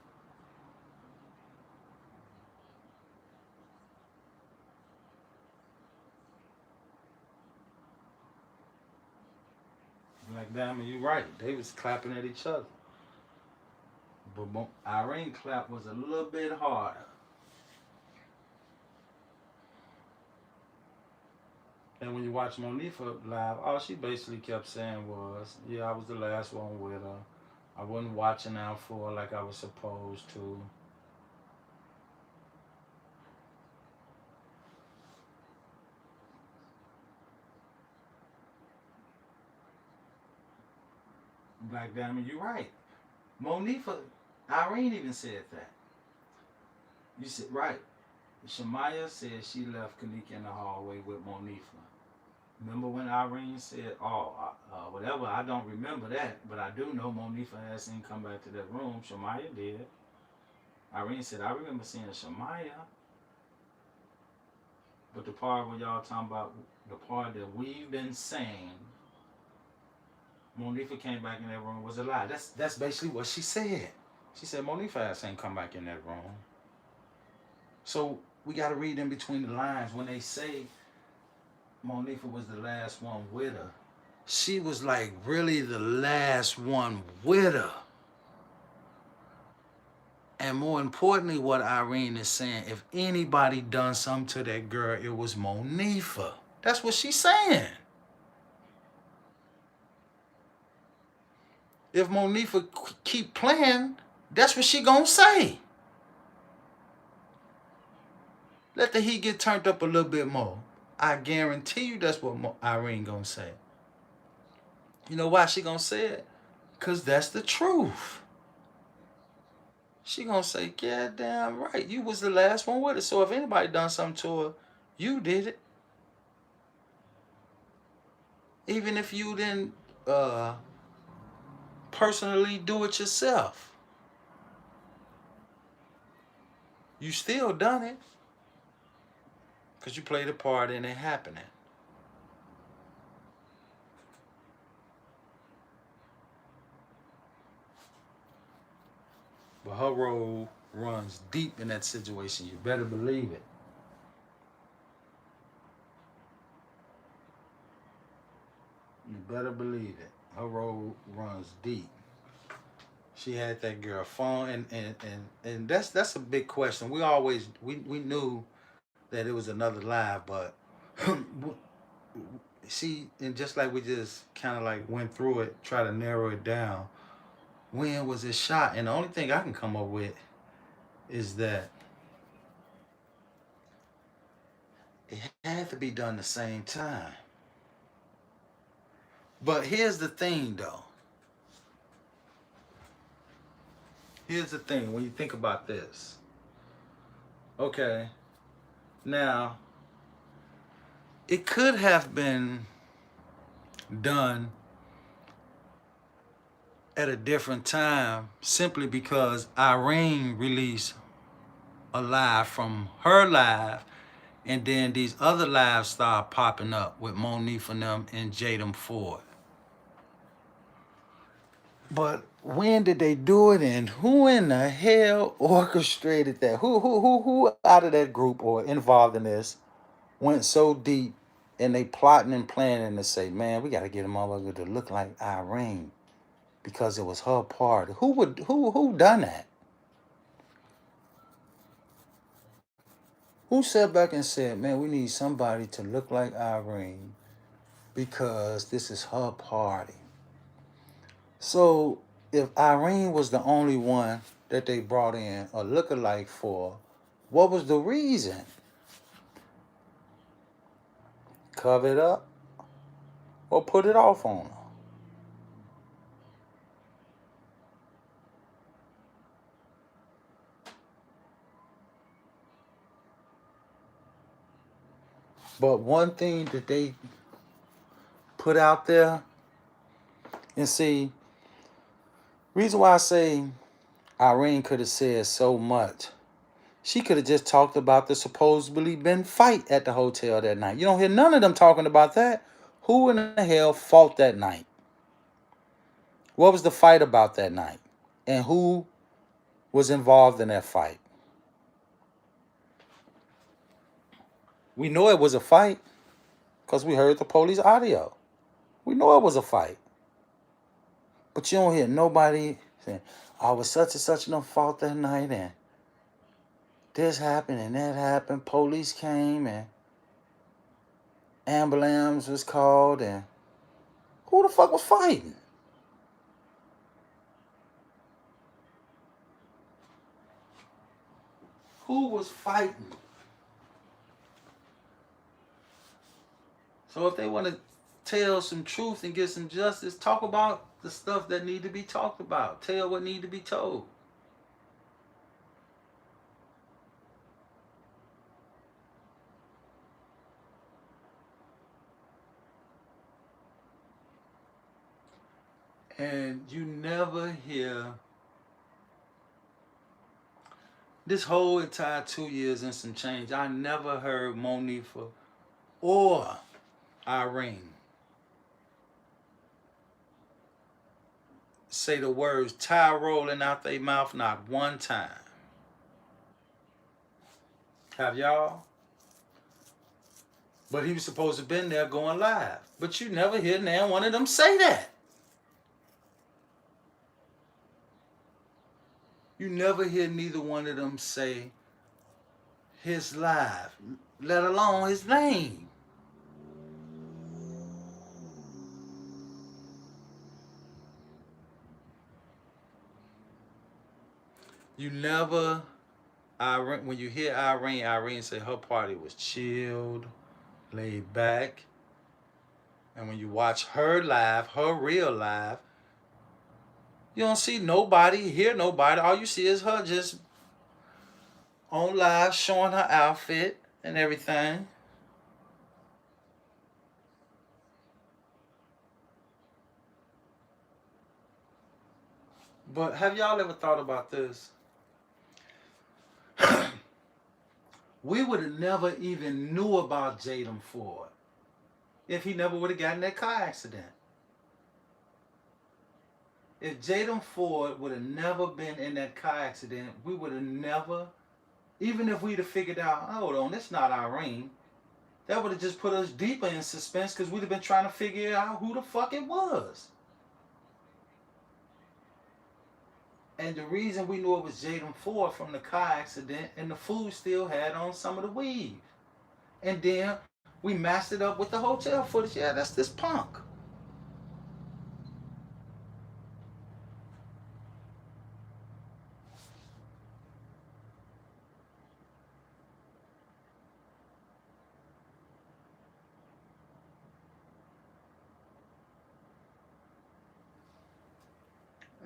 Like, damn, you right. They was clapping at each other. But Irene clap was a little bit harder. And when you watch Monifah live, all she basically kept saying was, yeah, I was the last one with her. I wasn't watching out for her like I was supposed to. Black Diamond, you're right. Monifah, Irene even said that. You said, right. Shamaya said she left Kanika in the hallway with Monifah. Remember when Irene said, whatever, I don't remember that, but I do know Monifah has seen come back to that room. Shamaya did. Irene said, I remember seeing Shamaya. But the part where y'all talking about, the part that we've been saying, Monifah came back in that room was a lie. That's basically what she said. She said Monifah ain't come back in that room. So we got to read in between the lines when they say Monifah was the last one with her. She was like really the last one with her. And more importantly, what Irene is saying, if anybody done something to that girl, it was Monifah. That's what she's saying. If Monifah keep playing, that's what she gonna say. Let the heat get turned up a little bit more. I guarantee you that's what Irene gonna say. You know why she gonna say it? Because that's the truth. She gonna say, yeah, damn right. You was the last one with her. So if anybody done something to her, you did it. Even if you didn't personally do it yourself. You still done it. Because you played a part in it happening. But her role runs deep in that situation. You better believe it. You better believe it. Her role runs deep. She had that girl phone, and that's a big question. We knew that it was another live, but and just like we just kind of like went through it, try to narrow it down. When was it shot? And the only thing I can come up with is that it had to be done the same time. But here's the thing, though. Here's the thing when you think about this. Okay, now, it could have been done at a different time simply because Irene released a live from her live, and then these other lives started popping up with Monifah and them and Jadam Ford. But when did they do it, and who in the hell orchestrated that? Who out of that group or involved in this went so deep and they plotting and planning to say, man, we got to get a motherfucker to look like Irene because it was her party. Who done that? Who sat back and said, man, we need somebody to look like Irene because this is her party? So if Irene was the only one that they brought in a lookalike for, what was the reason? Cover it up or put it off on her? But one thing that they put out there, and see, reason why I say Irene could have said so much, she could have just talked about the supposedly been fight at the hotel that night. You don't hear none of them talking about that. Who in the hell fought that night? What was the fight about that night? And who was involved in that fight? We know it was a fight because we heard the police audio. We know it was a fight. But you don't hear nobody saying, oh, it was such and such no fault that night, and this happened and that happened. Police came and ambulance was called, and who the fuck was fighting? Who was fighting? So if they want to tell some truth and get some justice, talk about the stuff that need to be talked about. Tell what need to be told. And you never hear this whole entire 2 years and some change. I never heard Monifah or Irene say the words tie rolling out their mouth not one time. Have y'all? But he was supposed to have been there going live. But you never hear now one of them say that. You never hear neither one of them say his live, let alone his name. You never, Irene, when you hear Irene say her party was chilled, laid back. And when you watch her live, her real live, you don't see nobody, hear nobody. All you see is her just on live showing her outfit and everything. But have y'all ever thought about this? We would have never even knew about Jadam Ford if he never would have gotten that car accident. If Jadam Ford would have never been in that car accident, we would have never, even if we'd have figured out, hold on, it's not Irene, that would have just put us deeper in suspense because we'd have been trying to figure out who the fuck it was. And the reason we knew it was Jadam Ford from the car accident, and the food still had on some of the weave. And then we matched it up with the hotel footage. Yeah, that's this punk.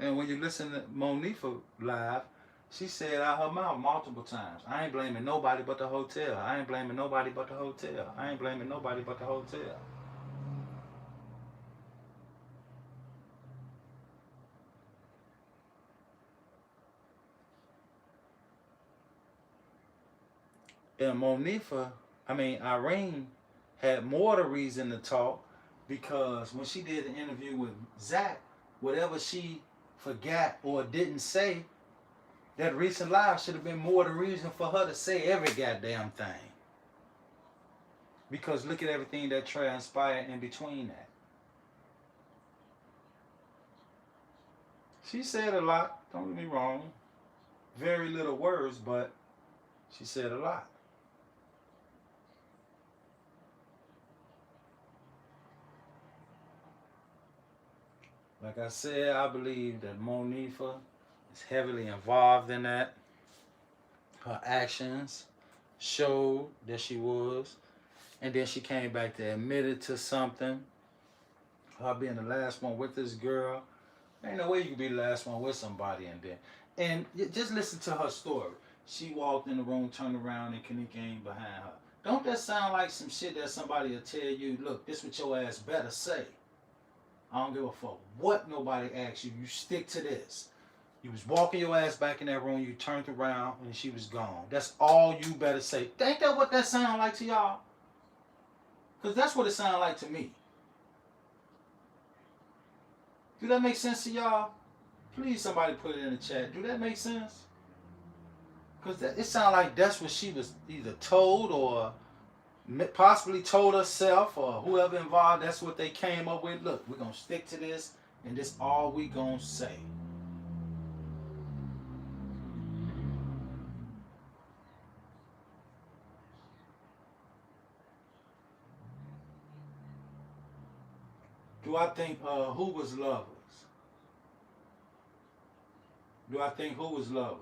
And when you listen to Monifah live, she said out her mouth multiple times, I ain't blaming nobody but the hotel. I ain't blaming nobody but the hotel. I ain't blaming nobody but the hotel. And Irene had more the reason to talk because when she did the interview with Zach, whatever she forgot or didn't say, that recent live should have been more the reason for her to say every goddamn thing. Because look at everything that transpired in between that. She said a lot, don't get me wrong. Very little words, but she said a lot. Like I said, I believe that Monifah is heavily involved in that. Her actions showed that she was. And then she came back to admit it to something. Her being the last one with this girl. Ain't no way you can be the last one with somebody and then. And just listen to her story. She walked in the room, turned around, and Kanika ain't behind her. Don't that sound like some shit that somebody will tell you, look, this what your ass better say. I don't give a fuck what nobody asks you. You stick to this. You was walking your ass back in that room, you turned around, and she was gone. That's all you better say. Ain't that what that sound like to y'all? Because that's what it sounded like to me. Do that make sense to y'all? Please, somebody put it in the chat. Do that make sense? Because it sounded like that's what she was either told or possibly told herself or whoever involved. That's what they came up with. Look, we're going to stick to this, and this all we going to say. Do I think who was lovers? Do I think who was lovers?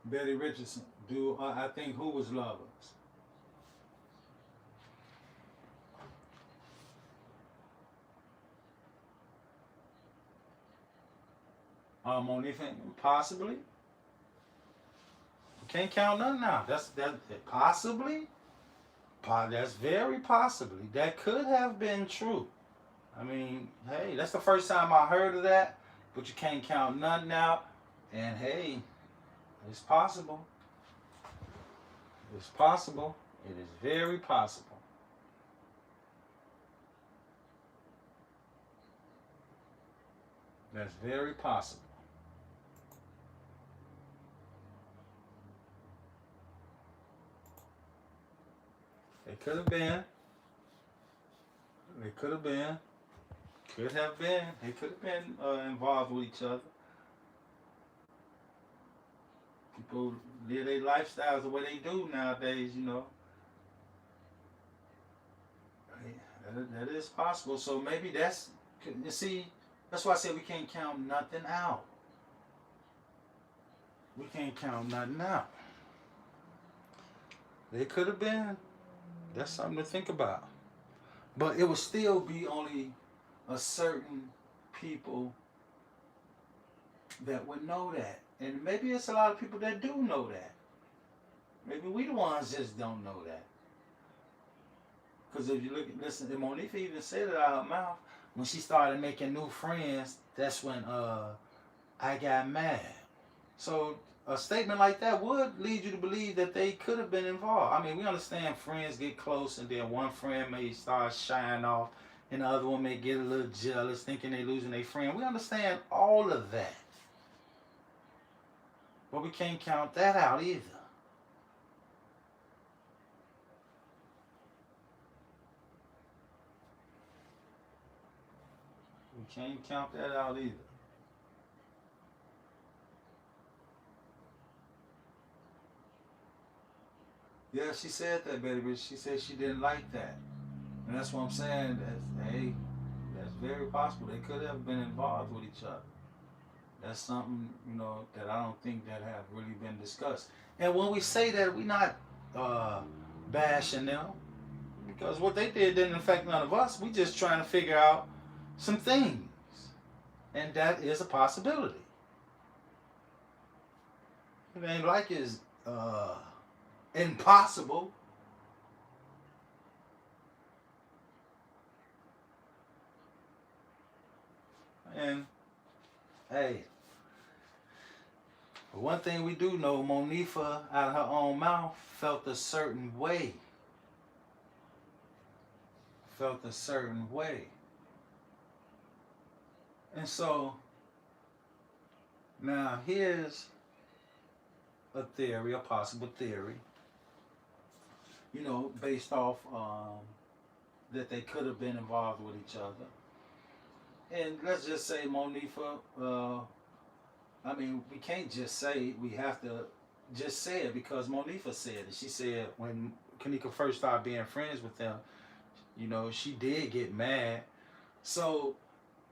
Betty Richardson. Do I think who was lovers? Monifah, possibly. Can't count nothing out. That's possibly. That's very possibly. That could have been true. I mean, hey, that's the first time I heard of that. But you can't count nothing out. And hey, it's possible. It's possible. It is very possible. That's very possible. It could have been. It could have been. Could have been. They could have been involved with each other. People live their lifestyles the way they do nowadays, you know. That is possible. So maybe that's, you see, that's why I said we can't count nothing out. We can't count nothing out. They could have been. That's something to think about. But it would still be only a certain people that would know that. And maybe it's a lot of people that do know that. Maybe we the ones just don't know that. Because if you listen, Monifah even said it out of her mouth. When she started making new friends, that's when I got mad. So a statement like that would lead you to believe that they could have been involved. I mean, we understand friends get close and then one friend may start shying off and the other one may get a little jealous thinking they're losing their friend. We understand all of that. But we can't count that out either. We can't count that out either. Yeah, she said that, Betty, but she said she didn't like that. And that's what I'm saying. Hey, that's very possible. They could have been involved with each other. That's something, you know, that I don't think that have really been discussed. And when we say that, we're not bashing them because what they did didn't affect none of us. We just trying to figure out some things, and that is a possibility. It ain't like it's impossible. And hey, one thing we do know, Monifah out of her own mouth felt a certain way. Felt a certain way. And so now here's a theory, a possible theory, you know, based off that they could have been involved with each other. And let's just say Monifah, I mean, we can't just say it. We have to just say it because Monifah said it. She said when Kanika first started being friends with them, you know, she did get mad. So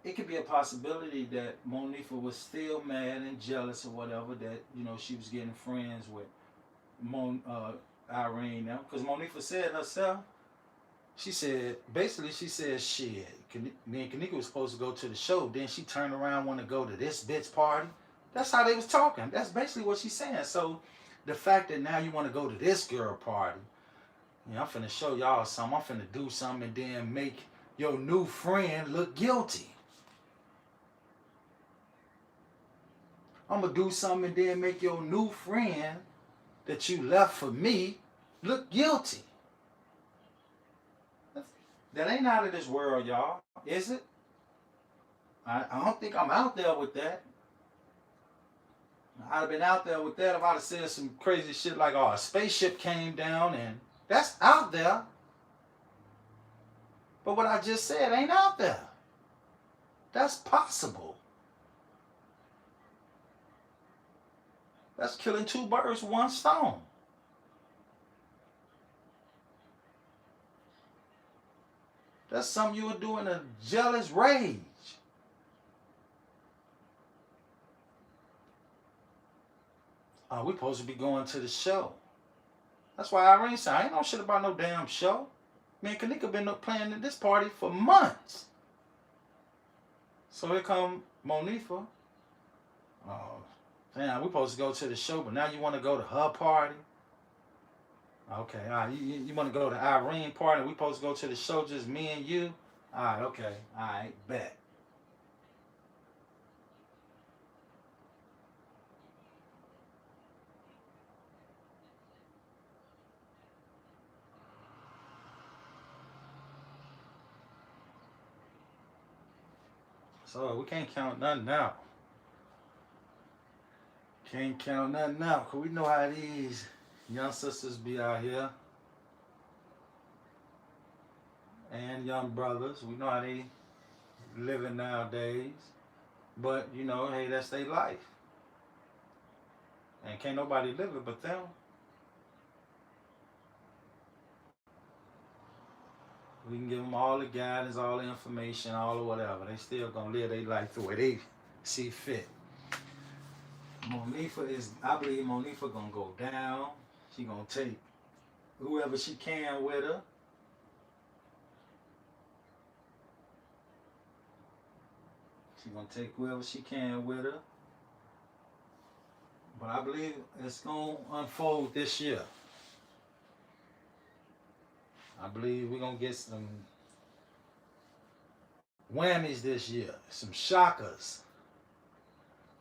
it could be a possibility that Monifah was still mad and jealous or whatever, that, you know, she was getting friends with Irene now. Because Monifah said herself, she said, basically she said, shit, me and Kanika was supposed to go to the show. Then she turned around, want to go to this bitch party. That's how they was talking. That's basically what she's saying. So the fact that now you want to go to this girl party, you know, I'm finna show y'all something. I'm finna do something and then make your new friend look guilty. I'm gonna do something and then make your new friend that you left for me look guilty. That ain't out of this world, y'all. Is it? I don't think I'm out there with that. I'd have been out there with that if I'd have said some crazy shit like, oh, a spaceship came down, and that's out there. But what I just said ain't out there. That's possible. That's killing two birds with one stone. That's something you would do in a jealous rage. We supposed to be going to the show. That's why Irene said, I ain't know shit about no damn show. Me and Kanika been playing at this party for months. So here come Monifah. Oh, damn, we supposed to go to the show, but now you want to go to her party? Okay, all right. You want to go to Irene party? We supposed to go to the show, just me and you? All right, okay. All right, bet. So we can't count nothing out. Can't count nothing out, because we know how these young sisters be out here. And young brothers. We know how they living nowadays. But, you know, hey, that's their life. And can't nobody live it but them. We can give them all the guidance, all the information, all the whatever. They still gonna live their life the way they see fit. Monifah is, I believe Monifah gonna go down. She gonna take whoever she can with her. She gonna take whoever she can with her. But I believe it's gonna unfold this year. I believe we're gonna get some whammies this year, some shockers,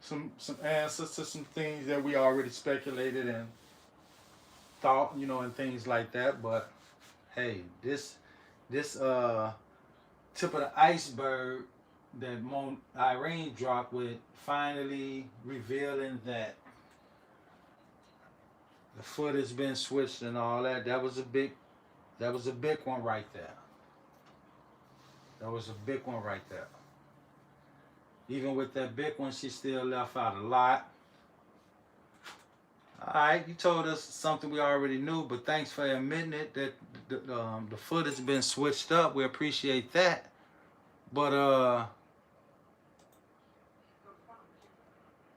some answers to some things that we already speculated and thought, you know, and things like that. But hey, this tip of the iceberg that Irene dropped with finally revealing that the foot has been switched and all that, that was a big one right there. That was a big one right there. Even with that big one, she still left out a lot. Alright, you told us something we already knew, but thanks for admitting it, that the foot has been switched up. We appreciate that. But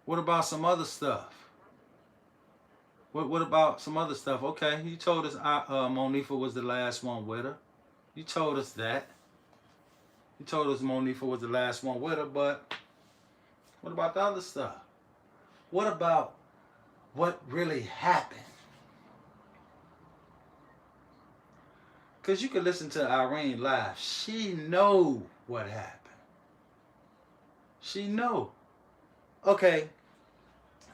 what about some other stuff? What about some other stuff? Okay, you told us Monifah was the last one with her. You told us that. You told us Monifah was the last one with her, but what about the other stuff? What about what really happened? Because you could listen to Irene live. She know what happened. She know. Okay,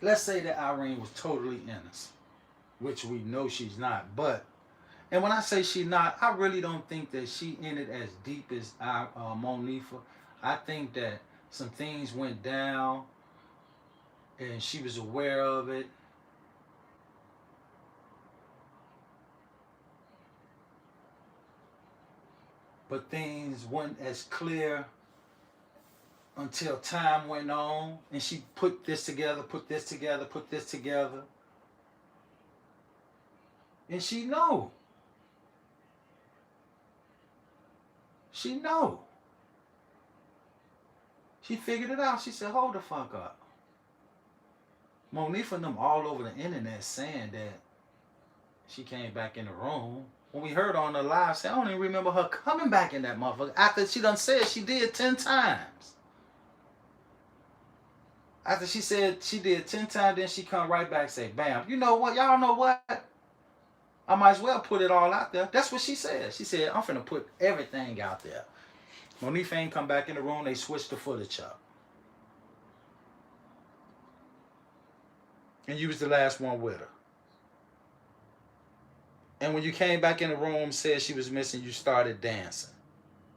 let's say that Irene was totally innocent, which we know she's not. But, and when I say she's not, I really don't think that she in it as deep as Monifah. I think that some things went down and she was aware of it. But things weren't as clear until time went on and she put this together, put this together, put this together. And she know. She know. She figured it out. She said, hold the fuck up. Monifah and them all over the internet saying that she came back in the room. When we heard on the live, say, I don't even remember her coming back in that motherfucker after she done said she did 10 times. After she said she did 10 times, then she come right back and say, bam, you know what? Y'all know what? I might as well put it all out there. That's what she said. She said, I'm finna put everything out there. Monifah ain't come back in the room. They switched the footage up. And you was the last one with her. And when you came back in the room, said she was missing, you started dancing.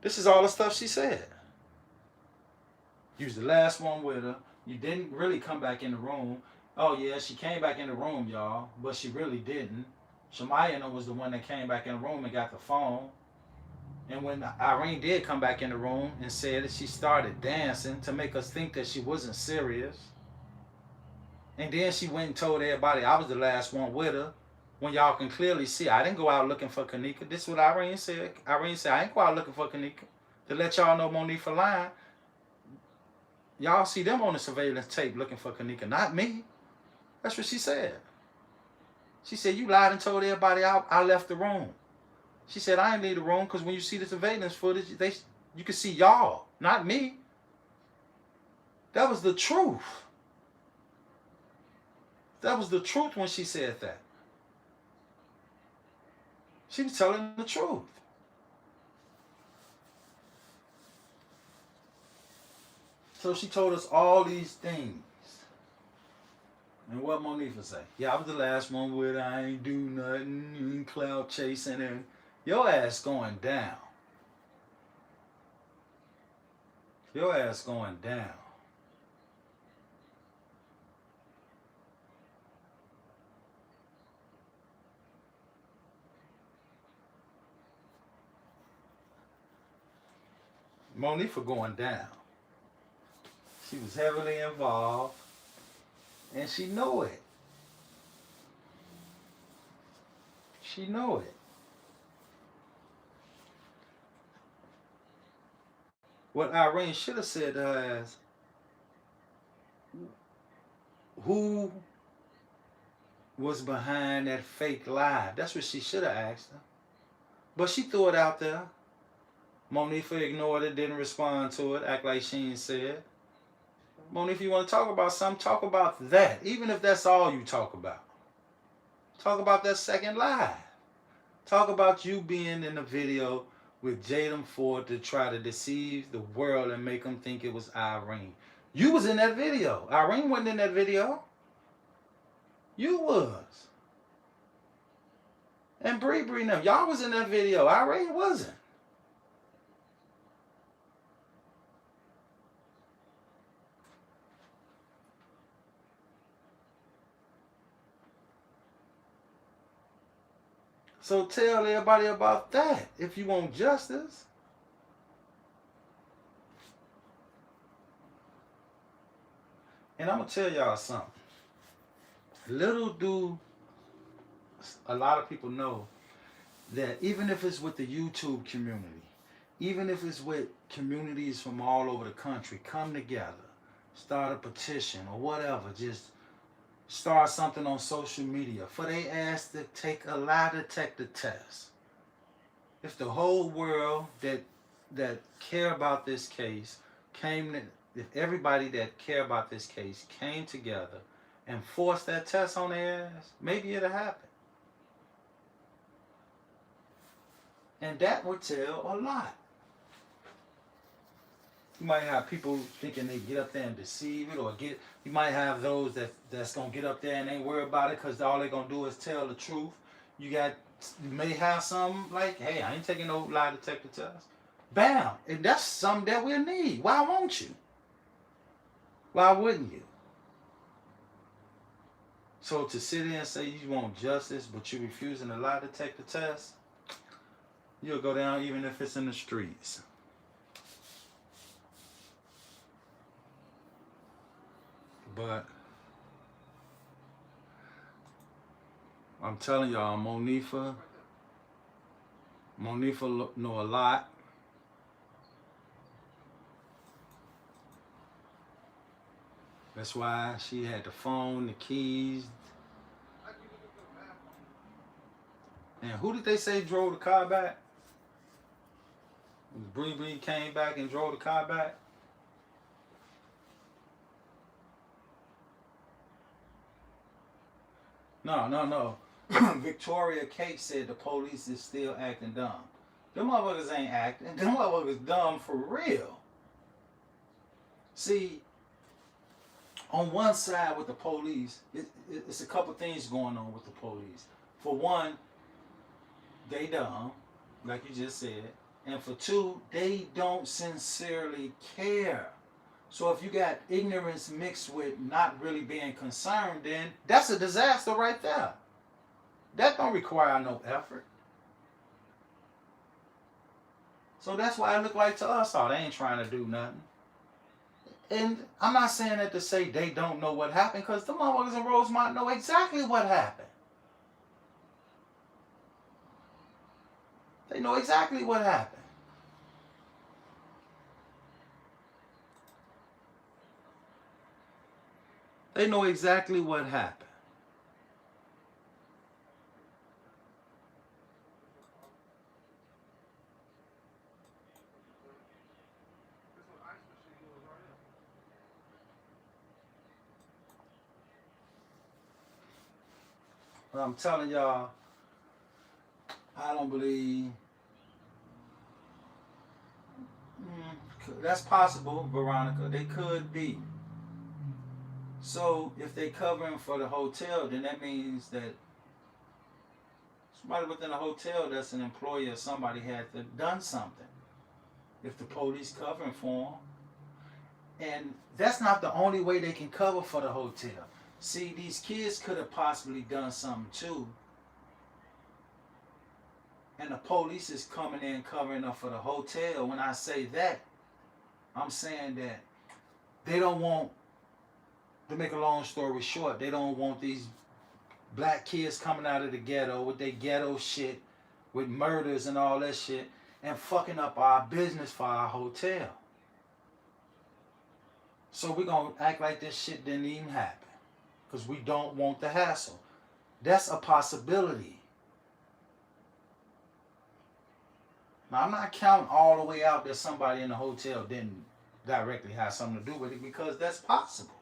This is all the stuff she said. You was the last one with her. You didn't really come back in the room. Oh yeah, she came back in the room, y'all, but she really didn't. Shemayah was the one that came back in the room and got the phone. And when Irene did come back in the room and said that she started dancing to make us think that she wasn't serious. And then she went and told everybody I was the last one with her. When y'all can clearly see, I didn't go out looking for Kanika. This is what Irene said. Irene said, I ain't go out looking for Kanika. To let y'all know Monifah lying. Y'all see them on the surveillance tape looking for Kanika, not me. That's what she said. She said, you lied and told everybody I left the room. She said, I ain't leave the room because when you see the surveillance footage, you can see y'all, not me. That was the truth. That was the truth when she said that. She was telling the truth. So she told us all these things. And what Monifah say? Yeah, I was the last one with her. I ain't do nothing. You ain't cloud chasing and your ass going down. Your ass going down. Monifah going down. She was heavily involved, and she know it. She know it. What Irene should have said to her is, who was behind that fake lie? That's what she should have asked her. But she threw it out there. Monifah ignored it, didn't respond to it, act like she ain't said. Monifah, if you want to talk about something, talk about that. Even if that's all you talk about. Talk about that second lie. Talk about you being in the video with Jadam Ford to try to deceive the world and make them think it was Irene. You was in that video. Irene wasn't in that video. You was. And Bree and them, y'all was in that video. Irene wasn't. So tell everybody about that if you want justice. And I'm going to tell y'all something. Little do a lot of people know that even if it's with the YouTube community, even if it's with communities from all over the country, come together, start a petition or whatever, just start something on social media for they ass to take a lie detector test. If the whole world that care about this case came to, if everybody that care about this case came together and forced that test on their ass, maybe it'll happen. And that would tell a lot. You might have people thinking they get up there and deceive it, or you might have those that's gonna get up there and ain't worry about it because all they're gonna do is tell the truth. You may have some like, hey, I ain't taking no lie detector test. Bam, and that's something that we'll need. Why won't you? Why wouldn't you? So to sit there and say you want justice, but you're refusing a lie detector test, you'll go down even if it's in the streets. But I'm telling y'all, Monifah know a lot. That's why she had the phone, the keys. And who did they say drove the car back? Bree came back and drove the car back. No. Victoria Kate said the police is still acting dumb. Them motherfuckers ain't acting. Them motherfuckers dumb for real. See, on one side with the police, it's a couple things going on with the police. For one, they dumb, like you just said. And for two, they don't sincerely care. So if you got ignorance mixed with not really being concerned, then that's a disaster right there. That don't require no effort. So that's why it look like to us, oh, they ain't trying to do nothing. And I'm not saying that to say they don't know what happened, because the motherfuckers in Rosemont know exactly what happened. They know exactly what happened. They know exactly what happened. But I'm telling y'all, I don't believe that's possible, Veronica. They could be. So if they covering for the hotel, then that means that somebody within the hotel that's an employee or somebody had to done something. If the police covering for them. And that's not the only way they can cover for the hotel. See, these kids could have possibly done something too. And the police is coming in covering up for the hotel. When I say that, I'm saying that they don't want, to make a long story short, they don't want these black kids coming out of the ghetto with their ghetto shit, with murders and all that shit, and fucking up our business for our hotel. So we're going to act like this shit didn't even happen, because we don't want the hassle. That's a possibility. Now, I'm not counting all the way out that somebody in the hotel didn't directly have something to do with it, because that's possible.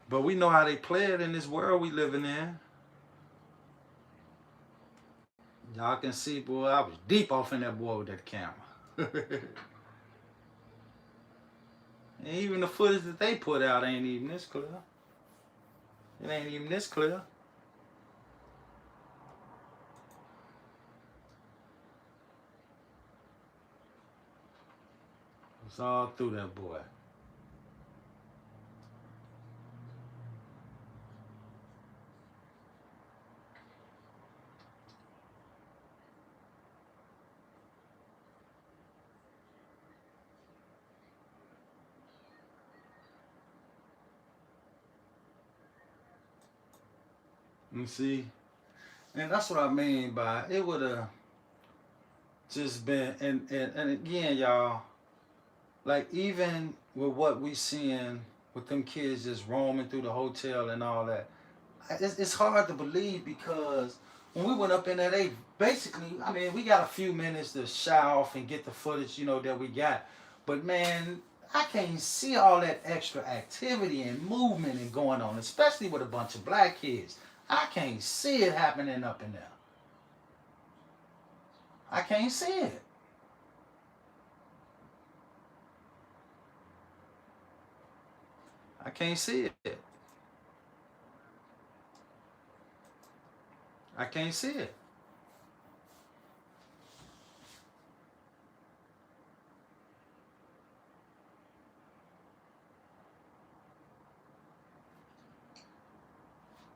But we know how they play it in this world we living in. Y'all can see, boy, I was deep off in that boy with that camera. And even the footage that they put out ain't even this clear. It ain't even this clear. It's all through that boy. You see? And that's what I mean by it would have just been, and again, y'all, like even with what we seeing with them kids just roaming through the hotel and all that. It's hard to believe because when we went up in there, they basically, I mean, we got a few minutes to shy off and get the footage, that we got. But man, I can't see all that extra activity and movement and going on, especially with a bunch of black kids. I can't see it happening up in there. I can't see it. I can't see it. I can't see it.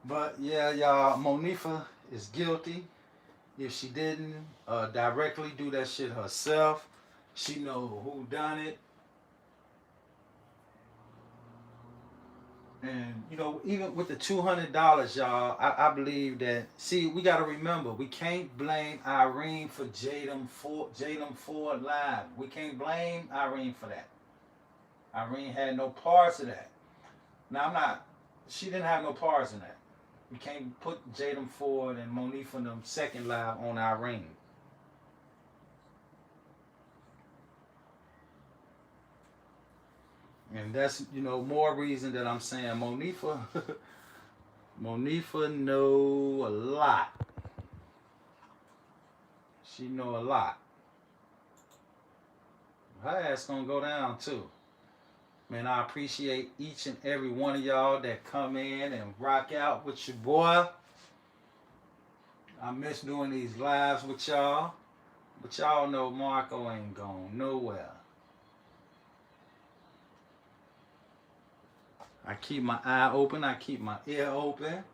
But yeah, y'all, Monifah is guilty. If she didn't directly do that shit herself, she know who done it. And even with the $200, y'all, I believe that. See, we gotta remember, we can't blame Irene for Jadam Ford Live. We can't blame Irene for that. Irene had no parts of that. Now she didn't have no parts in that. We can't put Jadam Ford and Monifah them second live on Irene. And that's, more reason that I'm saying Monifah know a lot. She know a lot. Her ass gonna go down too. Man, I appreciate each and every one of y'all that come in and rock out with your boy. I miss doing these lives with y'all. But y'all know Marco ain't going nowhere. I keep my eye open. I keep my ear open.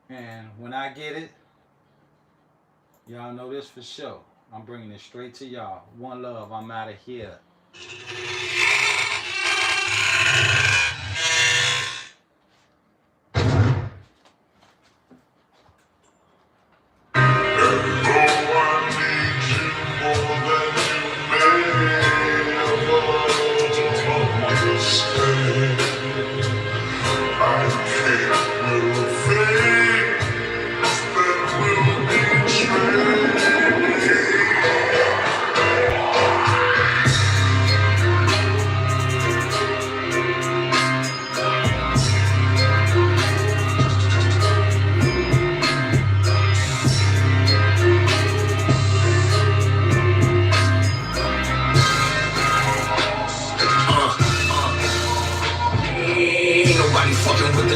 And when I get it, y'all know this for sure. I'm bringing it straight to y'all. One love. I'm out of here.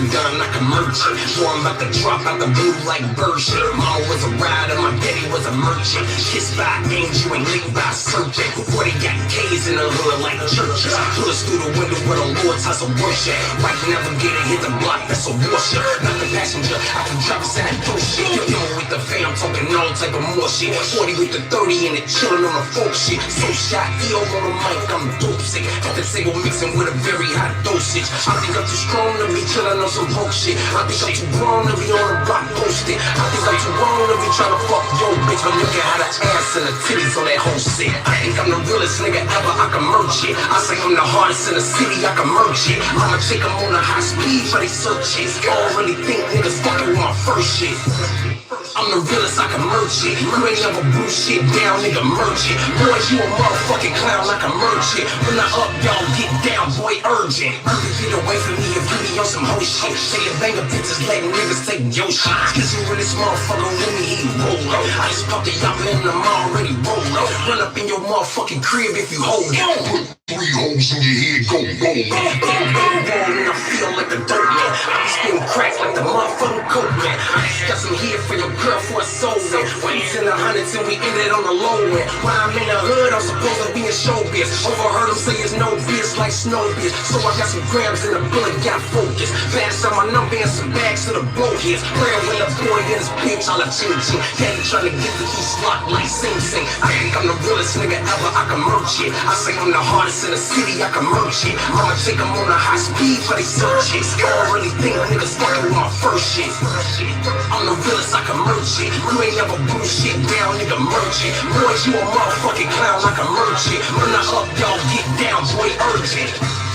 Gun like a merchant, so I'm about to drop out the blue like bird shit. Mama was a rider, my daddy was a merchant. Kissed by an angel and licked by a serpent. Before they got K's in the hood like churches. Put us through the window where the Lord's house of worship. Right navigator hit the block, that's a warship. Not the passenger, I can drop us in that dope shit. You with the fam, talking all type of more shit. 40 with the 30 and it chillin' on the folk shit. So shot, EO on the mic, I'm dope sick. Got the table mixing with a very high dosage. I think I'm too strong to be chillin' on some broke shit. I think I'm too grown to be on the block posted. I think I'm too grown to be tryna fuck your bitch. But look at how the ass and the titties on that whole shit. I think I'm the realest nigga ever, I can merch it. I say I'm the hardest in the city, I can merch it. I'ma take them on a high speed for they search it. I don't really think niggas fucking with my first shit. I'm the realest, I can merch it. You ain't never bruise shit down, nigga, merch it. Boy, you a motherfucking clown, I can merch it. When I up, y'all get down, boy, urgent. Get away from me if you be on some hoe shit. Say a bang of bitches, letting niggas take your shit. Cause you really motherfucker with me, he roll up. I just popped the yapper and I'm already roll up. Run up in your motherfucking crib if you hold it. Put 3 holes in your head, go, go. And I feel like a dope man. I be spitting cracks like the motherfucking coke man. I just got some here for your girl for a soul man. Waves in the hundreds and we ended on the low end. When I'm in the hood, I'm supposed to be in showbiz. Overheard them say it's no biz like snow biz. So I got some grams in the bullet, got focus. Fast on my number and some bags to the blowheads. Praying when the boy and his bitch all a ching-ching. Daddy trying to get the key slot like sing-sing. I think I'm the realest nigga ever, I can merch it. I say I'm the hardest in the city, I can merch it. I'ma take them on a high speed for they search it. I don't really think niggas fucking with my first shit. I'm the realest, I can merch it. merchant. You ain't never bullshit down, nigga, merchant. Boys, you a motherfucking clown like a merchant. When I up, y'all get down, boy, urgent.